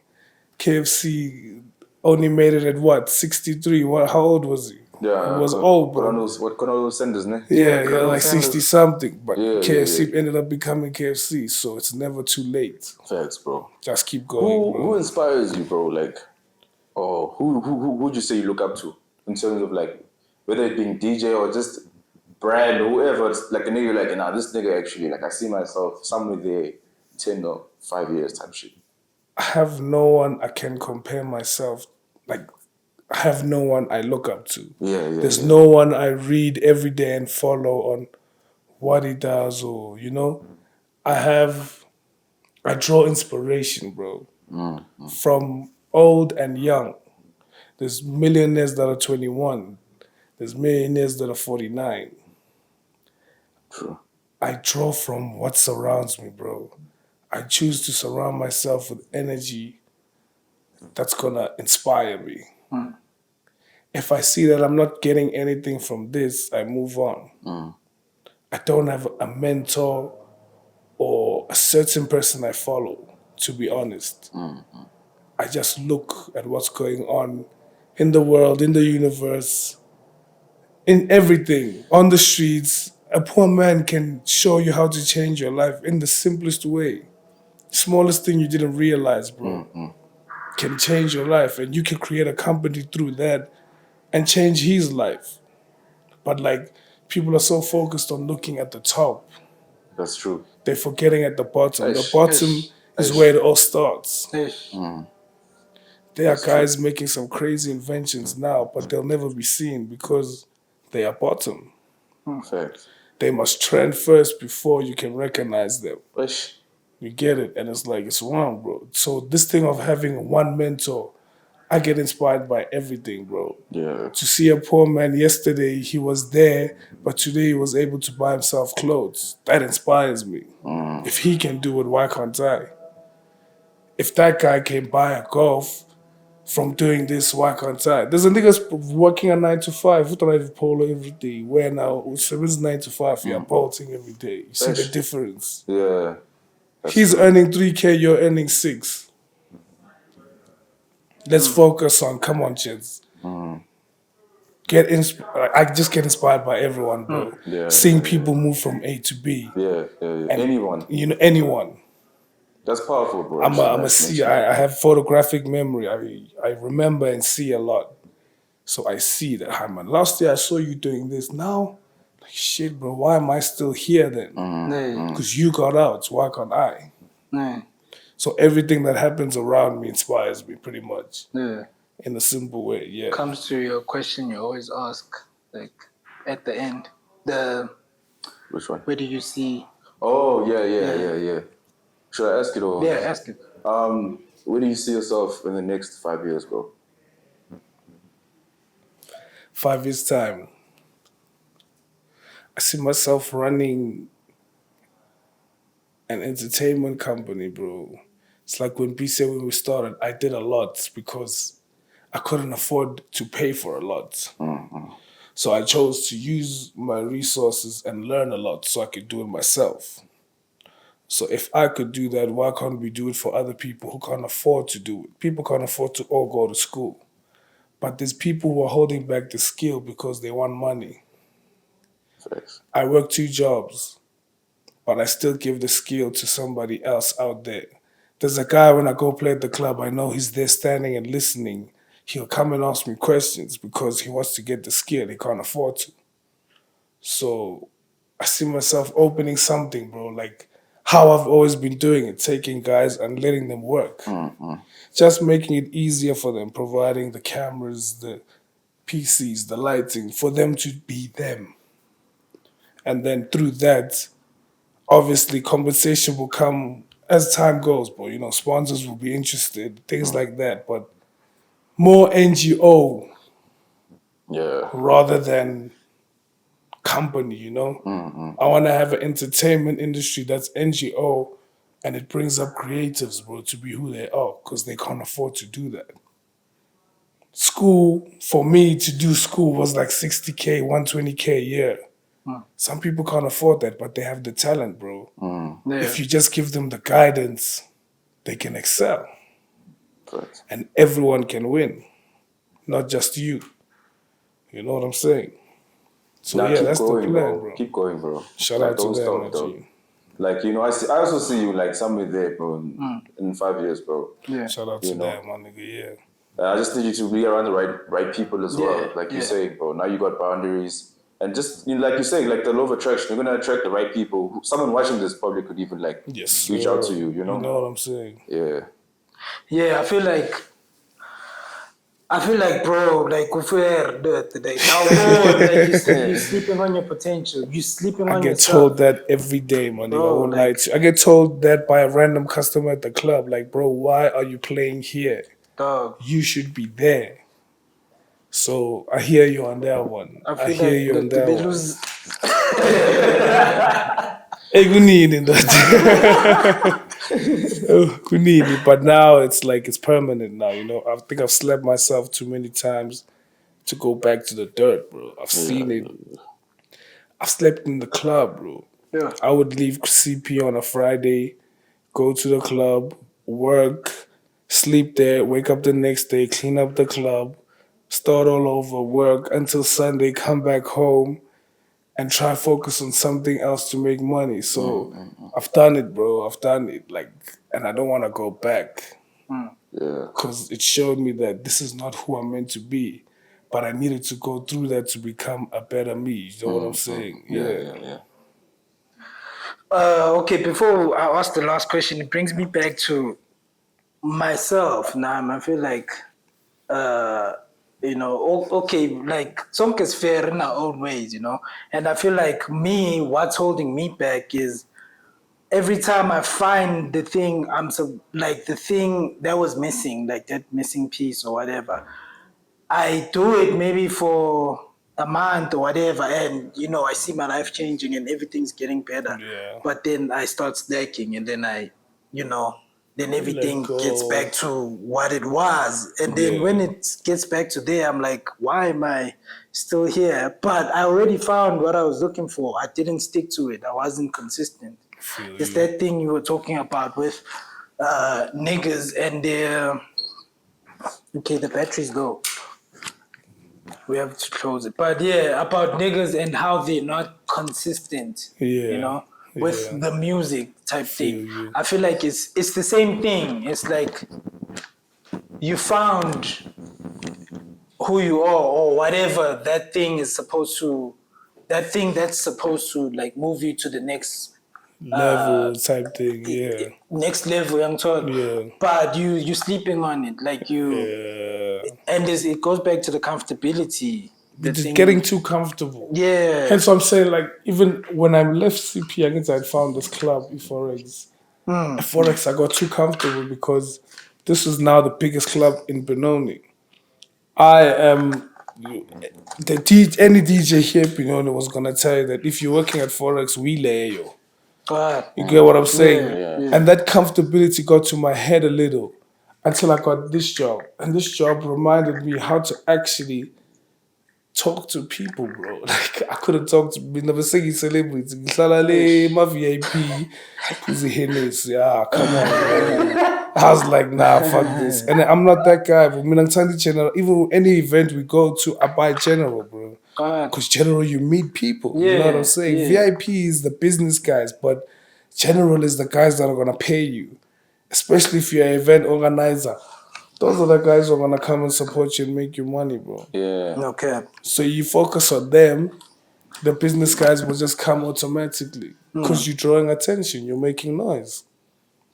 KFC only made it at what? 63. How old was he? Yeah, he was old, bro. What Colonel Sanders, ne? Yeah, like 60 something. But KFC ended up becoming KFC, so it's never too late. Facts, bro. Just keep going. Who inspires you, bro? Like, who would you say you look up to in terms of like whether it being DJ or just brand or whoever? It's like a nigga, like, nah, this nigga actually, like, I see myself somewhere there 10 or 5 years type shit. I have no one I can compare myself, like, I have no one I look up to. There's no one I read every day and follow on what he does or, you know. I draw inspiration, bro, from old and young. There's millionaires that are 21. There's millionaires that are 49. True. I draw from what surrounds me, bro. I choose to surround myself with energy that's gonna inspire me. if I see that I'm not getting anything from this, I move on. I don't have a mentor or a certain person I follow, to be honest. I just look at what's going on in the world, in the universe, in everything, on the streets. A poor man can show you how to change your life in the simplest way. Smallest thing you didn't realize, bro, can change your life. And you can create a company through that and change his life. But like, people are so focused on looking at the top, That's true. they're forgetting at the bottom. The Ish. bottom is where it all starts. There are guys making some crazy inventions now, but they'll never be seen because they are bottom. Facts. They must trend first before you can recognize them. Ish. You get it? And it's like, it's wrong, bro. So this thing of having one mentor, I get inspired by everything, bro. Yeah. To see a poor man yesterday, he was there, but today he was able to buy himself clothes. That inspires me. If he can do it, why can't I? If that guy can buy a golf from doing this, why can't I? There's a nigga working a 9 to 5, who drive polo every day, where now, it's 9 to 5, you're bolting every day. You see the difference. Yeah. He's earning 3K, you're earning 6. Let's focus on, come on, kids. I just get inspired by everyone, bro. Yeah, Seeing people move from A to B. Yeah. And, Anyone. You know, anyone. That's powerful, bro. I'm a seer. I have photographic memory. I remember and see a lot. So I see that, hi man, last year I saw you doing this. Now, like, shit, bro, why am I still here then? Because you got out, why can't I? So everything that happens around me inspires me pretty much. In a simple way, yeah. Comes to your question you always ask, like at the end. Which one? Where do you see? Oh, yeah. Should I ask it or? Yeah, ask it. Where do you see yourself in the next 5 years, bro? 5 years time, I see myself running an entertainment company, bro. It's like when we started, I did a lot because I couldn't afford to pay for a lot. So I chose to use my resources and learn a lot so I could do it myself. So if I could do that, why can't we do it for other people who can't afford to do it? People can't afford to all go to school. But there's people who are holding back the skill because they want money. Thanks. I work 2 jobs, but I still give the skill to somebody else out there. There's a guy, when I go play at the club, I know he's there standing and listening. He'll come and ask me questions because he wants to get the skill. He can't afford to. So I see myself opening something, bro, like how I've always been doing it, taking guys and letting them work. Just making it easier for them, providing the cameras, the PCs, the lighting, for them to be them. And then through that, obviously compensation will come as time goes, bro. You know, sponsors will be interested, things like that. But more NGO rather than company, you know? I want to have an entertainment industry that's NGO and it brings up creatives, bro, to be who they are because they can't afford to do that. School, for me to do school was like 60K, 120K a year. Some people can't afford that, but they have the talent, bro. If you just give them the guidance, they can excel. Right. And everyone can win, not just you. You know what I'm saying? So Now yeah, keep that's going, the plan, bro. Keep going, bro. Shout Like, out to don't them, stop, my dog. G. Like, you know, I also see you like somewhere there, bro, in 5 years, bro. Yeah. Shout out to them, my nigga, yeah. I just need you to be around the right people as well. Like you say, bro, now you got boundaries. And just, you know, like you say, like the law of attraction, you're going to attract the right people. Someone watching this probably could even like reach out to you, you know? You know what I'm saying? Yeah. Yeah, I feel like, bro, like, you're sleeping on your potential. You're sleeping on I get yourself. told that every day, my nigga. I won't lie to you. I get told that by a random customer at the club. Like, bro, why are you playing here? Dog. You should be there. So I hear you on that one. I hear like you on that they one. lose. Hey, we need it. We need it. But now it's like it's permanent now, you know. I think I've slept myself too many times to go back to the dirt, bro. I've seen it. I've slept in the club, bro. Yeah. I would leave CP on a Friday, go to the club, work, sleep there, wake up the next day, clean up the club, start all over, work until Sunday, come back home, and try and focus on something else to make money. So I've done it, bro. I've done it. Like, and I don't want to go back. Yeah. Because it showed me that this is not who I'm meant to be. But I needed to go through that to become a better me. You know what I'm saying? Yeah. Okay, before I ask the last question, it brings me back to myself. Now I feel like, okay, like Sonk is fair in our own ways, and I feel like what's holding me back is every time I find the thing, the thing that was missing, like that missing piece or whatever, I do it maybe for a month or whatever, and I see my life changing and everything's getting better. Yeah. But then I start slacking, and then then everything go. gets back to what it was. And then when it gets back to there, I'm like, why am I still here? But I already found what I was looking for. I didn't stick to it. I wasn't consistent. It's that thing you were talking about with niggas and their... Okay, the battery's low. We have to close it. But yeah, about niggas and how they're not consistent, with the music type thing. I feel like it's the same thing. It's like you found who you are or whatever that thing that's supposed to like move you to the next level type thing, next level, young talk. But you sleeping on it, like and it goes back to the comfortability. You're just getting too comfortable. Yeah. Hence, I'm saying, like, even when I left CP, I guess I found this club, Forex. At Forex, I got too comfortable because this is now the biggest club in Benoni. I am any DJ here, was gonna tell you that if you're working at Forex, we lay you. You get what I'm saying? Yeah. And that comfortability got to my head a little until I got this job. And this job reminded me how to actually talk to people, bro. Like, I couldn't talk to never singing celebrities. My VIP, come on, bro. I was like, nah, fuck this. And I'm not that guy, but even any event we go to, I buy general, bro. Because general, you meet people. You know what I'm saying? Yeah. VIP is the business guys, but general is the guys that are gonna pay you. Especially if you're an event organizer. Those are the guys who are gonna come and support you and make you money, bro. Yeah. Okay. So you focus on them, the business guys will just come automatically. Because you're drawing attention, you're making noise.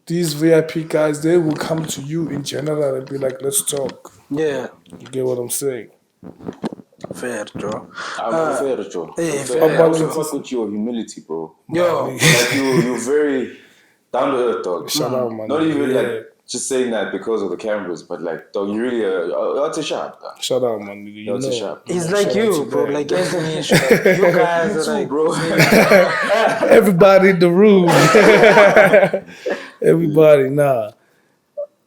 These VIP guys, they will come to you in general and be like, let's talk. Yeah. You get what I'm saying? Fair, Joe. I'm fair, Joe. Fair. I also fuck with your humility, bro. Yo. Like you're very down to earth, dog. Shout out, man. Not even like just saying that because of the cameras, but like, dog, you really you're too sharp, dog. Shout out, man. You're too sharp. He's like you, bro. Like Anthony. You guys are like, bro. Everybody in the room. Everybody, nah.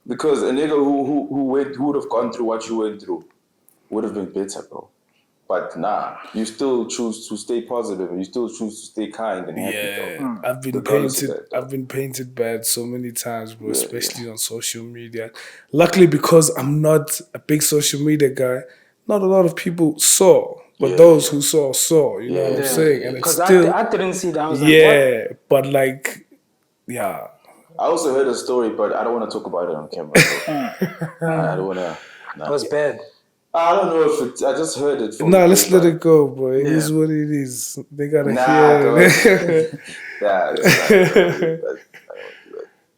Because a nigga who would have gone through what you went through would have been better, bro. But nah, you still choose to stay positive and you still choose to stay kind and happy, dog. I've been painted bad so many times, bro, especially on social media. Luckily, because I'm not a big social media guy, not a lot of people saw. But those who saw, you know what I'm saying? And it's still... I didn't see that. I was like, what? But like, yeah. I also heard a story, but I don't want to talk about it on camera. I don't want to... That was bad. I don't know if it's... I just heard it from... Nah, let's let it go, bro. It is what it is. They gotta hear it.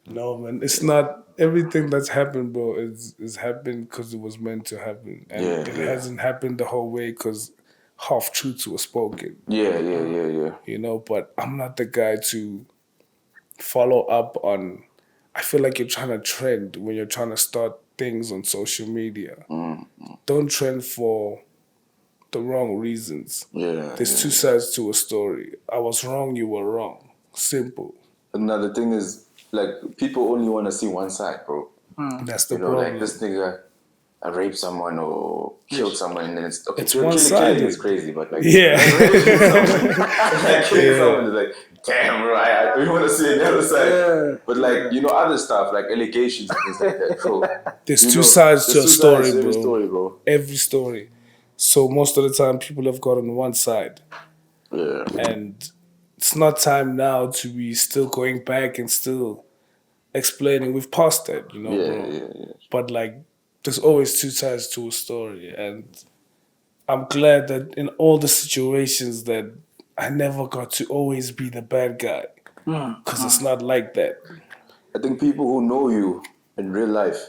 No, man. It's not... Everything that's happened, bro, is happened because it was meant to happen. And it hasn't happened the whole way because half truths were spoken. Yeah. You know, but I'm not the guy to follow up on... I feel like you're trying to trend when you're trying to start things on social media. Don't trend for the wrong reasons. There's two sides to a story. I was wrong, you were wrong. Simple. Another thing is, like, people only want to see one side, bro. That's the problem. problem. Like, this nigga, I raped someone or killed someone, and then it's okay. It's Killing one-sided. is crazy, but like Yeah. killing someone is like, damn, bro, I we want to see the other side. Yeah. But like other stuff like allegations and things like that, bro. There's two sides to a story, to every bro. story, bro. Every story. So most of the time, people have got on one side. Yeah. And it's not time now to be still going back and still explaining. We've passed that, bro. Yeah. But like, there's always two sides to a story. And I'm glad that in all the situations that I never got to always be the bad guy. Because it's not like that. I think people who know you in real life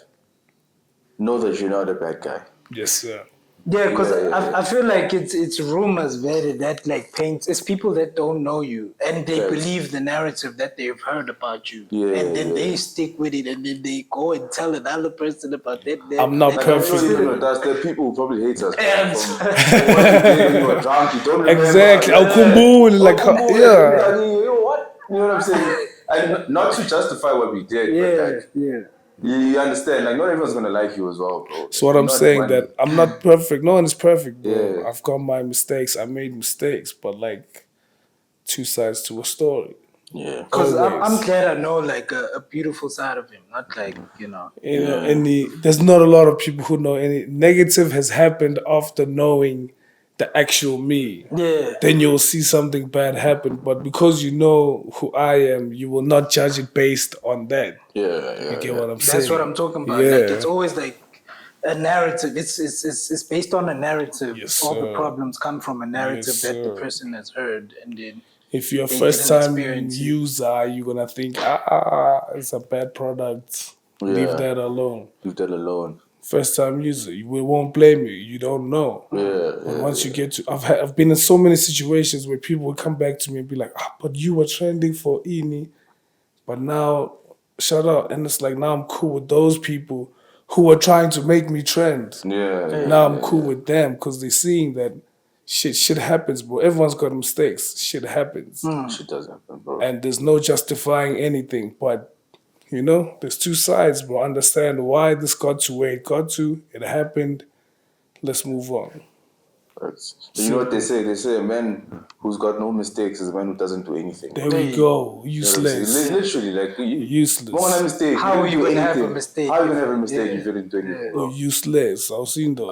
know that you're not a bad guy. Yes, sir. Yeah, because Yeah. I feel like it's rumors that like paints. It's people that don't know you and they Yes. believe the narrative that they've heard about you, Yeah, and then yeah. they stick with it, and then they go and tell another person about that. I'm not that- perfect. Not even with us. There are people who probably hate us. Yeah. From what you did when you were drunk. You don't remember. Exactly. Yeah. Awukhumbuli, like, Awukhumbuli, yeah. you know what? You know what I'm saying? And not to justify what we did, but like, Yeah. you understand, like not everyone's gonna like you as well, bro. So what You're I'm not saying one- that I'm not perfect. No one is perfect, bro. Yeah. I've got my mistakes. I made mistakes, but like two sides to a story. Yeah. Because I'm Always. glad I know like a beautiful side of him, not like You know, Yeah. there's not a lot of people who know any negative has happened after knowing the actual me. Yeah. Then you'll see something bad happen, but because you know who I am, you will not judge it based on that. Yeah. You get what I'm saying? That's what I'm talking about. Yeah. Like it's always like a narrative. It's based on a narrative. Yes, All the sir. problems come from a narrative Yes, that the sir. person has heard, and then If you're a They first didn't time experience it. user, you're gonna think, it's a bad product. Leave Yeah. that alone. Leave that alone. First time user, we won't blame you. You don't know. But once you get to, I've been in so many situations where people would come back to me and be like, but you were trending for Ini, but now shut up. And it's like now I'm cool with those people who were trying to make me trend. Yeah. Now I'm cool with them because they're seeing that shit happens, bro. Everyone's got mistakes. Shit happens. Shit does happen, bro. And there's no justifying anything. But, there's two sides, bro. Understand why this got to where it got to. It happened. Let's move on. You know what they say? They say a man who's got no mistakes is a man who doesn't do anything. There we go. You know what I'm saying? Useless. Literally, like Useless. Don't have a mistake. How You are didn't you do gonna have a anything. mistake? How are you gonna have a mistake Yeah. if you didn't do anything? Oh, Bro? useless. I've seen that.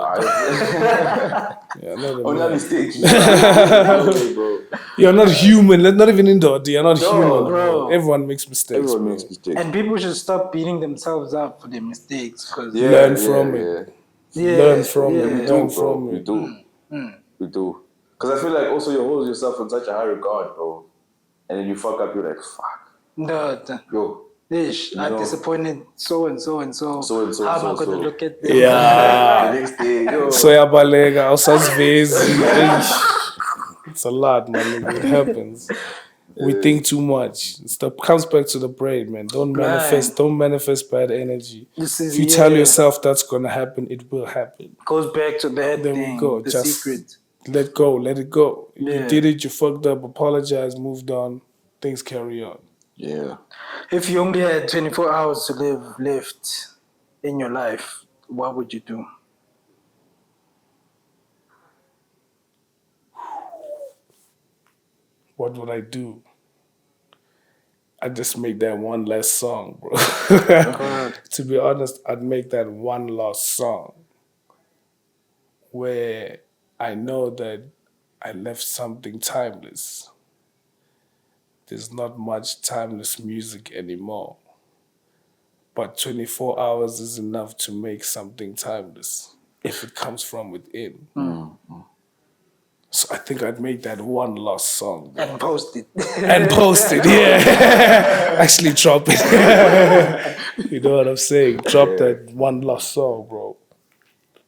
Yeah, not a Oh, not man. mistakes. Okay, bro. You're not human. Not even indoor. You're not human, bro. bro. Everyone makes mistakes. Everyone bro. makes mistakes. and people should stop beating themselves up for their mistakes. Because Learn from it. Learn from We it. do, Learn bro. from We it. do. We do. Because I feel like also you hold yourself in such a high regard, bro. And then you fuck up, you're like, fuck. Yo. Ish, I know. disappointed so and so and so. So and so, How so am I and going to so. look at them? Yeah. The next day, yo. Soyabalega, awusazivezi. It's a lot, man. Nigga. It happens. We think too much. It comes back to the brain, man. Don't manifest bad energy. This is, If you tell yourself that's gonna happen, it will happen. goes back to that There thing, we go. the Just secret. let go, let it go. Yeah. You did it, you fucked up, apologize, moved on, things carry on. Yeah. If you only had 24 hours to live left in your life, what would you do? What would I do? I just make that one last song, bro. To be honest, I'd make that one last song where I know that I left something timeless. There's not much timeless music anymore. But 24 hours is enough to make something timeless if it comes from within. So I think I'd make that one last song, bro. And post it. And post it, yeah. Actually drop it. You know what I'm saying? Drop that one last song, bro.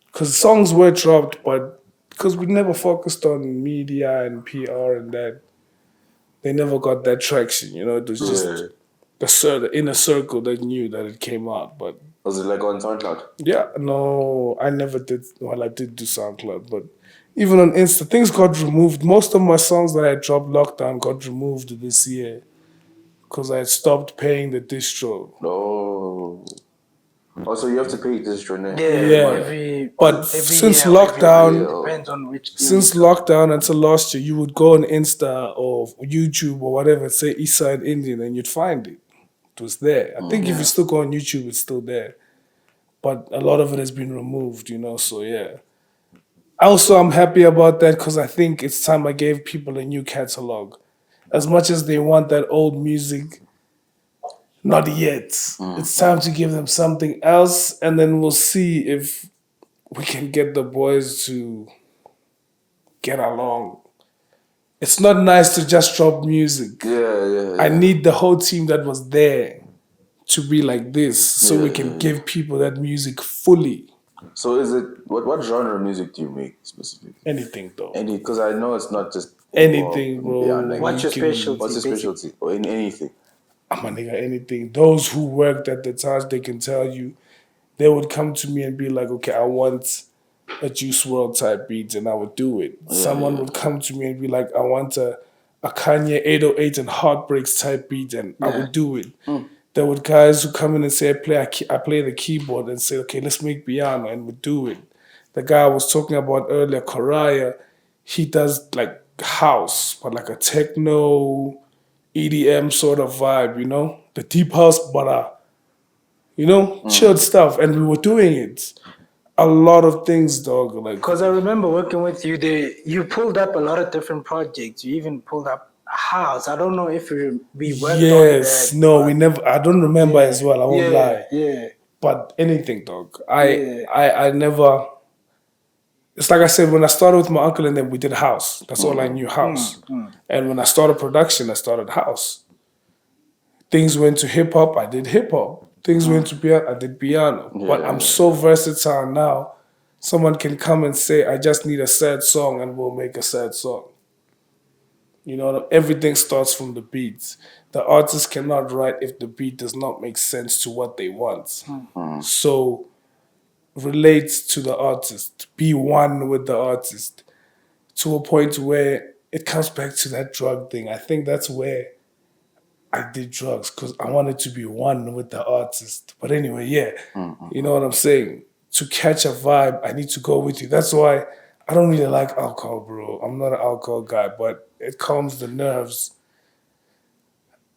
Because songs were dropped, but because we never focused on media and PR and that, they never got that traction, It was just the inner circle that knew that it came out. But Was it like on SoundCloud? yeah, no, I never did. Well, I did do SoundCloud, but even on Insta, things got removed. Most of my songs that I dropped lockdown got removed this year because I had stopped paying the distro. No. Also, you have to pay this journey. Yeah. But since lockdown, depends on which. since lockdown until last year, you would go on Insta or YouTube or whatever, say EastsideIndian, and you'd find it. It was there. I think if you still go on YouTube, it's still there. But a lot of it has been removed, so yeah. Also, I'm happy about that because I think it's time I gave people a new catalog. As much as they want that old music, not yet. It's time to give them something else, and then we'll see if we can get the boys to get along. It's not nice to just drop music. Yeah. I need the whole team that was there to be like this so we can give people that music fully. So is it what genre of music do you make specifically? Anything though. Because I know it's not just Anything, bro. like What's your specialty? what's your specialty or in anything? I'm a nigga, anything. Those who worked at the Taj, they can tell you, they would come to me and be like, okay, I want a Juice WRLD type beat, and I would do it. Someone would come to me and be like, I want a Kanye 808 and Heartbreaks type beat, and I would do it. There were guys who come in and say, I play the keyboard, and say, okay, let's make piano, and we do it. The guy I was talking about earlier, Koraya, he does like house, but like a techno, EDM sort of vibe, the deep house, but chilled stuff, and we were doing it. A lot of things, dog. Like, Because I remember working with you, you pulled up a lot of different projects. You even pulled up a house. I don't know if we worked on that. No, we never. I don't remember as well. I won't lie. Yeah. But anything, dog. I never. It's like I said, when I started with my uncle and then we did house. That's all I knew, house. And when I started production, I started house. Things went to hip hop, I did hip hop. Things went to piano, I did piano. But I'm so versatile now. Someone can come and say, I just need a sad song, and we'll make a sad song. Everything starts from the beats. The artist cannot write if the beat does not make sense to what they want. So relate to the artist. Be one with the artist. To a point where it comes back to that drug thing. I think that's where I did drugs, because I wanted to be one with the artist. But anyway, you know what I'm saying? To catch a vibe, I need to go with you. That's why I don't really like alcohol, bro. I'm not an alcohol guy, but it calms the nerves.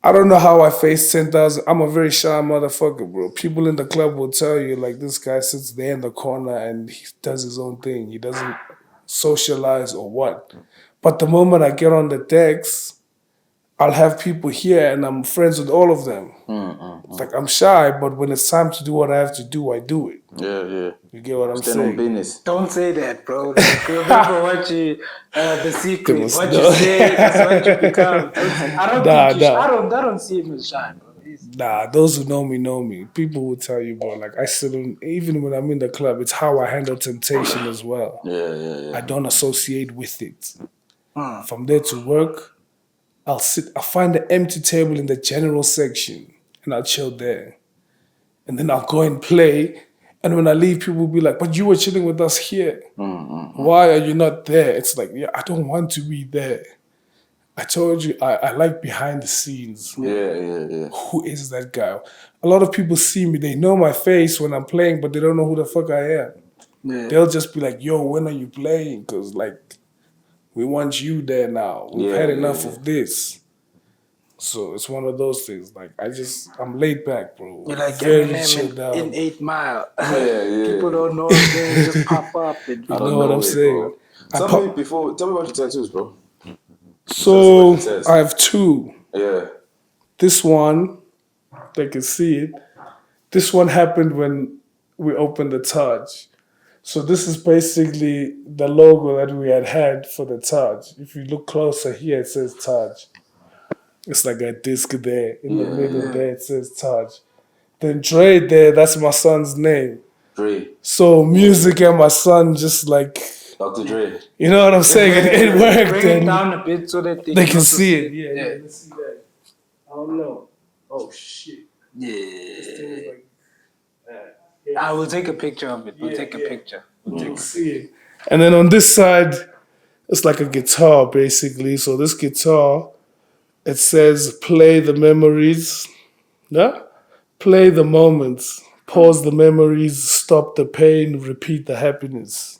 I don't know how I face 10,000. I'm a very shy motherfucker, bro. People in the club will tell you, like, this guy sits there in the corner and he does his own thing. He doesn't socialize or what. But the moment I get on the decks, I'll have people here and I'm friends with all of them. It's like I'm shy, but when it's time to do what I have to do, I do it. Yeah. You get what I'm Stand on saying? business. Don't say that, bro. Like, remember what the secret. What you say is what you become. I don't see him as shy, bro. Nah, those who know me. People will tell you, bro, like I sit in, even when I'm in the club, it's how I handle temptation as well. Yeah. I don't associate with it. From there to work, I'll find an empty table in the general section and I'll chill there. And then I'll go and play. And when I leave, people will be like, but you were chilling with us here. Why are you not there? It's like, I don't want to be there. I told you, I like behind the scenes. Yeah. Who is that guy? A lot of people see me. They know my face when I'm playing, but they don't know who the fuck I am. Yeah. They'll just be like, yo, when are you playing? Because, like, we want you there now. We've had enough of this. So it's one of those things. Like, I'm laid back, bro. You're like very chilled out. in 8 Mile. Yeah. People don't know if they just pop up. And You know what I'm saying? Tell me about your tattoos, bro. So I have 2. Yeah. This one, they can see it. This one happened when we opened the Taj. So this is basically the logo that we had for the Taj. If you look closer here, it says Taj. It's like a disc there. In the middle there, it says Taj. Then Dre there, that's my son's name. Dre. So music and my son just like... Dr. Dre. You know what I'm saying? It worked. Bring it down a bit so that they can see it. Yeah. Let's see that. I don't know. Oh, shit. Yeah. I will take a picture of it. We'll take a picture. You can see it. And then on this side, it's like a guitar, basically. So this guitar, it says, play the memories. Yeah? Play the moments. pause the memories, stop the pain, repeat the happiness.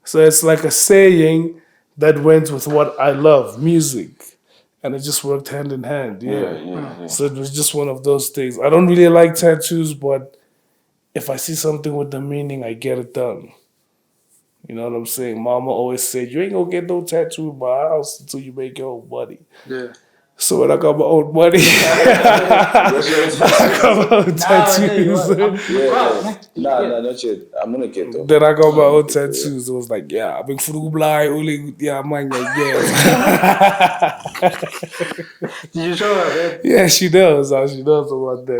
So it's like a saying that went with what I love, music. And it just worked hand in hand. Yeah. So it was just one of those things. I don't really like tattoos, but if I see something with the meaning, I get it done. You know what I'm saying? Mama always said, you ain't gonna get no tattoo in my house until you make your own money. Yeah. So when I got my own money, I got my own tattoos. Nah, not yet. I'm gonna get them. Then I got my own tattoos. It was like, yeah, I've been only, yeah, man, yeah. Did you show her, man? Yeah, she knows. She knows about that.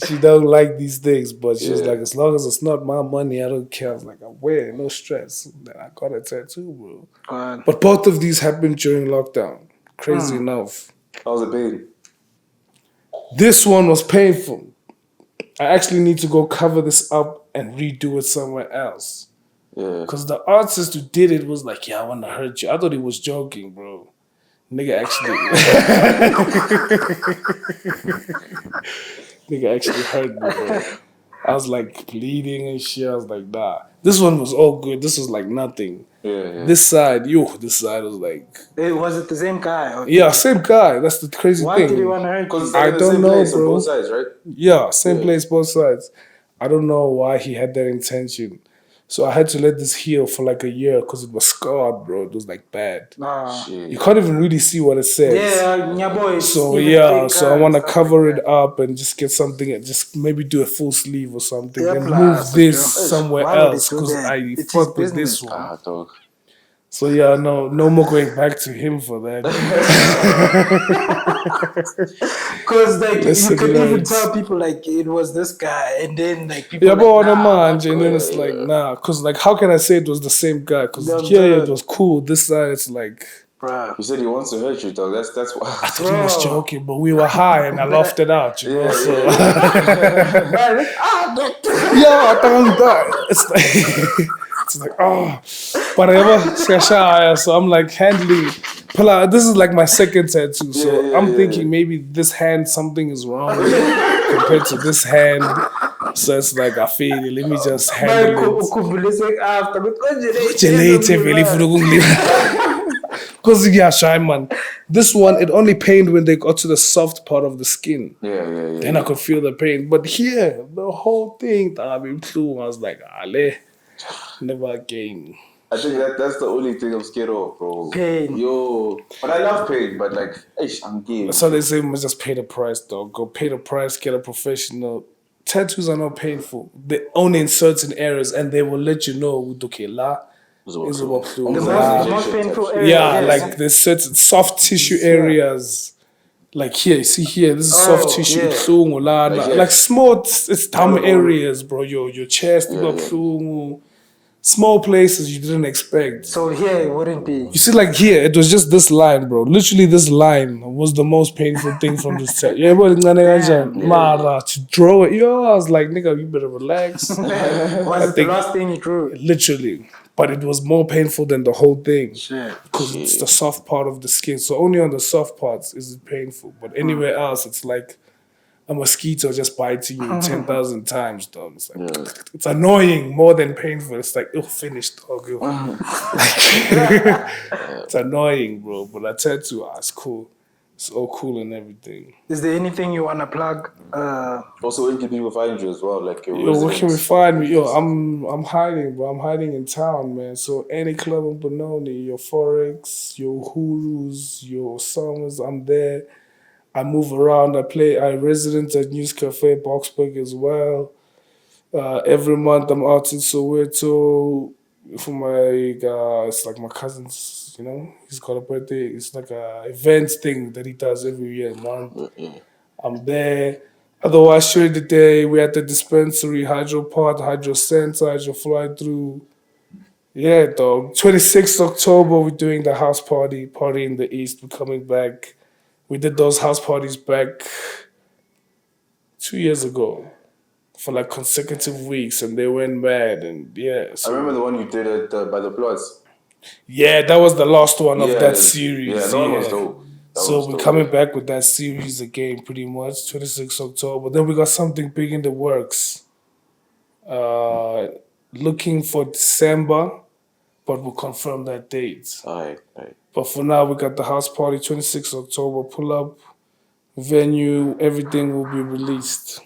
She don't like these things, but she's like, as long as it's not my money, I don't care. I was like, I'm wearing no stress. Then I got a tattoo, bro. But both of these happened during lockdown. Crazy enough. How was it pain? This one was painful. I actually need to go cover this up and redo it somewhere else. Yeah. Because the artist who did it was like, yeah, I want to hurt you. I thought he was joking, bro. Nigga actually hurt me, bro. I was like bleeding and shit. I was like, nah. This one was all good. This was like nothing. Yeah. This side was like... Was it the same guy? Or yeah, same guy. That's the crazy thing. Why did he want to hurt you? Because I don't know, place bro. on both sides, right? Yeah, same place, both sides. I don't know why he had that intention. So I had to let this heal for like a year because it was scarred, bro. It was like bad. You can't even really see what it says. Yeah, boy. So yeah, so I want to cover it up and just get something, and just maybe do a full sleeve or something, and move this somewhere else because I fuck with this one. Dog. So yeah, no more going back to him for that. Because like you could even tell people like it was this guy, and then like people. Yeah, but like, on the man, and then it's like nah, because like how can I say it was the same guy? Because it was cool. This side it's like. Bruh. He said he wants to hurt you, dog. That's why. I thought he was joking, but we were high and I laughed it out, you know. So yeah, I thought it's like it's like but so I'm like handling. This is like my second tattoo, so I'm thinking maybe this hand something is wrong with it compared to this hand. So it's like I feel it. Let me just handle it. Because yeah, shy man. This one, it only pained when they got to the soft part of the skin. Yeah. Then I could feel the pain. But here, the whole thing, I was like, Ale, never again. I think that's the only thing I'm scared of, bro. Pain. Yo. But I love pain, but like, I'm gay. So they say, must just pay the price, dog. Go pay the price, get a professional. Tattoos are not painful. They're only in certain areas, and they will let you know, the most painful area. Yeah, like there's certain soft tissue areas. Like here, see here, this is soft tissue. Yeah. Like small, it's dumb areas, bro. Your chest, small places you didn't expect. So here it wouldn't be. You see, like here, it was just this line, bro. Literally, this line was the most painful thing from this set. Yeah, but to draw it, I was like, nigga, you better relax. Was it the last thing you drew? Literally. But it was more painful than the whole thing. Shit. Because it's the soft part of the skin. So only on the soft parts is it painful. But anywhere else, it's like a mosquito just biting you 10,000 times, dog. It's like, it's annoying more than painful. It's like, finished, dog. It's annoying, bro. But I tattoo, it's cool. It's all cool and everything. Is there anything you want to plug? Also, where can people find you as well? Like your where can we find me? I'm hiding, bro. I'm hiding in town, man. So any club in Benoni, your Forex, your Hurus, your Summers, I'm there. I move around. I resident at News Cafe, Boxburg as well. Every month I'm out in Soweto for my, it's like my cousin's, he's got a birthday. It's like a event thing that he does every year, month. I'm there. Otherwise, during the day, we're at the dispensary, Hydro Pod, Hydro Center, Hydro Fly Through. Yeah, dog. 26th October, we're doing the house party in the East. We're coming back. We did those house parties back 2 years ago for like consecutive weeks, and they went mad. And yeah, so, I remember the one you did by the Plots. Yeah, that was the last one of that series. Yeah, that one was dope. So we're coming back with that series again, pretty much, 26 October. Then we got something big in the works. Looking for December, but we'll confirm that date. All right. But for now, we got the house party, 26 October. Pull up, venue, everything will be released.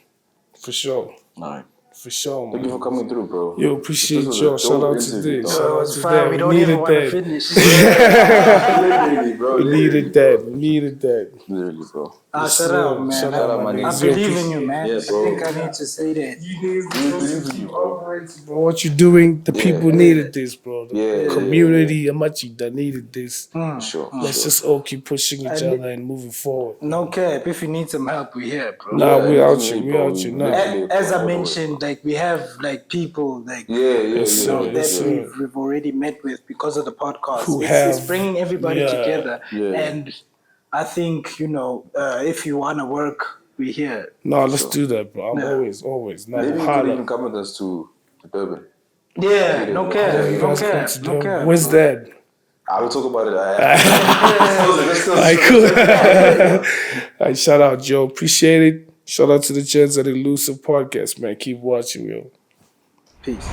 For sure. All right. For sure, man. Thank you for coming through, bro. Yo, appreciate you. Shout out to this. Shout out to Fine, that. we don't even want to finish. Literally, bro. We needed that. Literally, bro. Shout out, man. Shout out, my man. I believe in you, man. Yeah, I bro. think I need to say that. Bro, what you doing? The people needed this, bro. The Yeah, community, Amachi, that needed this. Sure. Let's just all keep pushing each other and moving forward. No cap. If you need some help, we're here, bro. Nah, Yeah, we out definitely, here. We bro. out here now. As I mentioned, like we have like people like Yes, sir. that Yes, sir. we've already met with because of the podcast. Who It's have- bringing everybody yeah, together, yeah. and I think if you wanna work, we're here. No, let's do that, bro. I'm always. Now, Maybe you could holla. even come with us to Durban. Yeah, no You care, no guys care, come to no them. care. Where's that? I will talk about it. Alright, cool. Alright, shout out, Joe. Appreciate it. Shout out to the gents at Elusive Podcast, man. Keep watching, yo. Peace.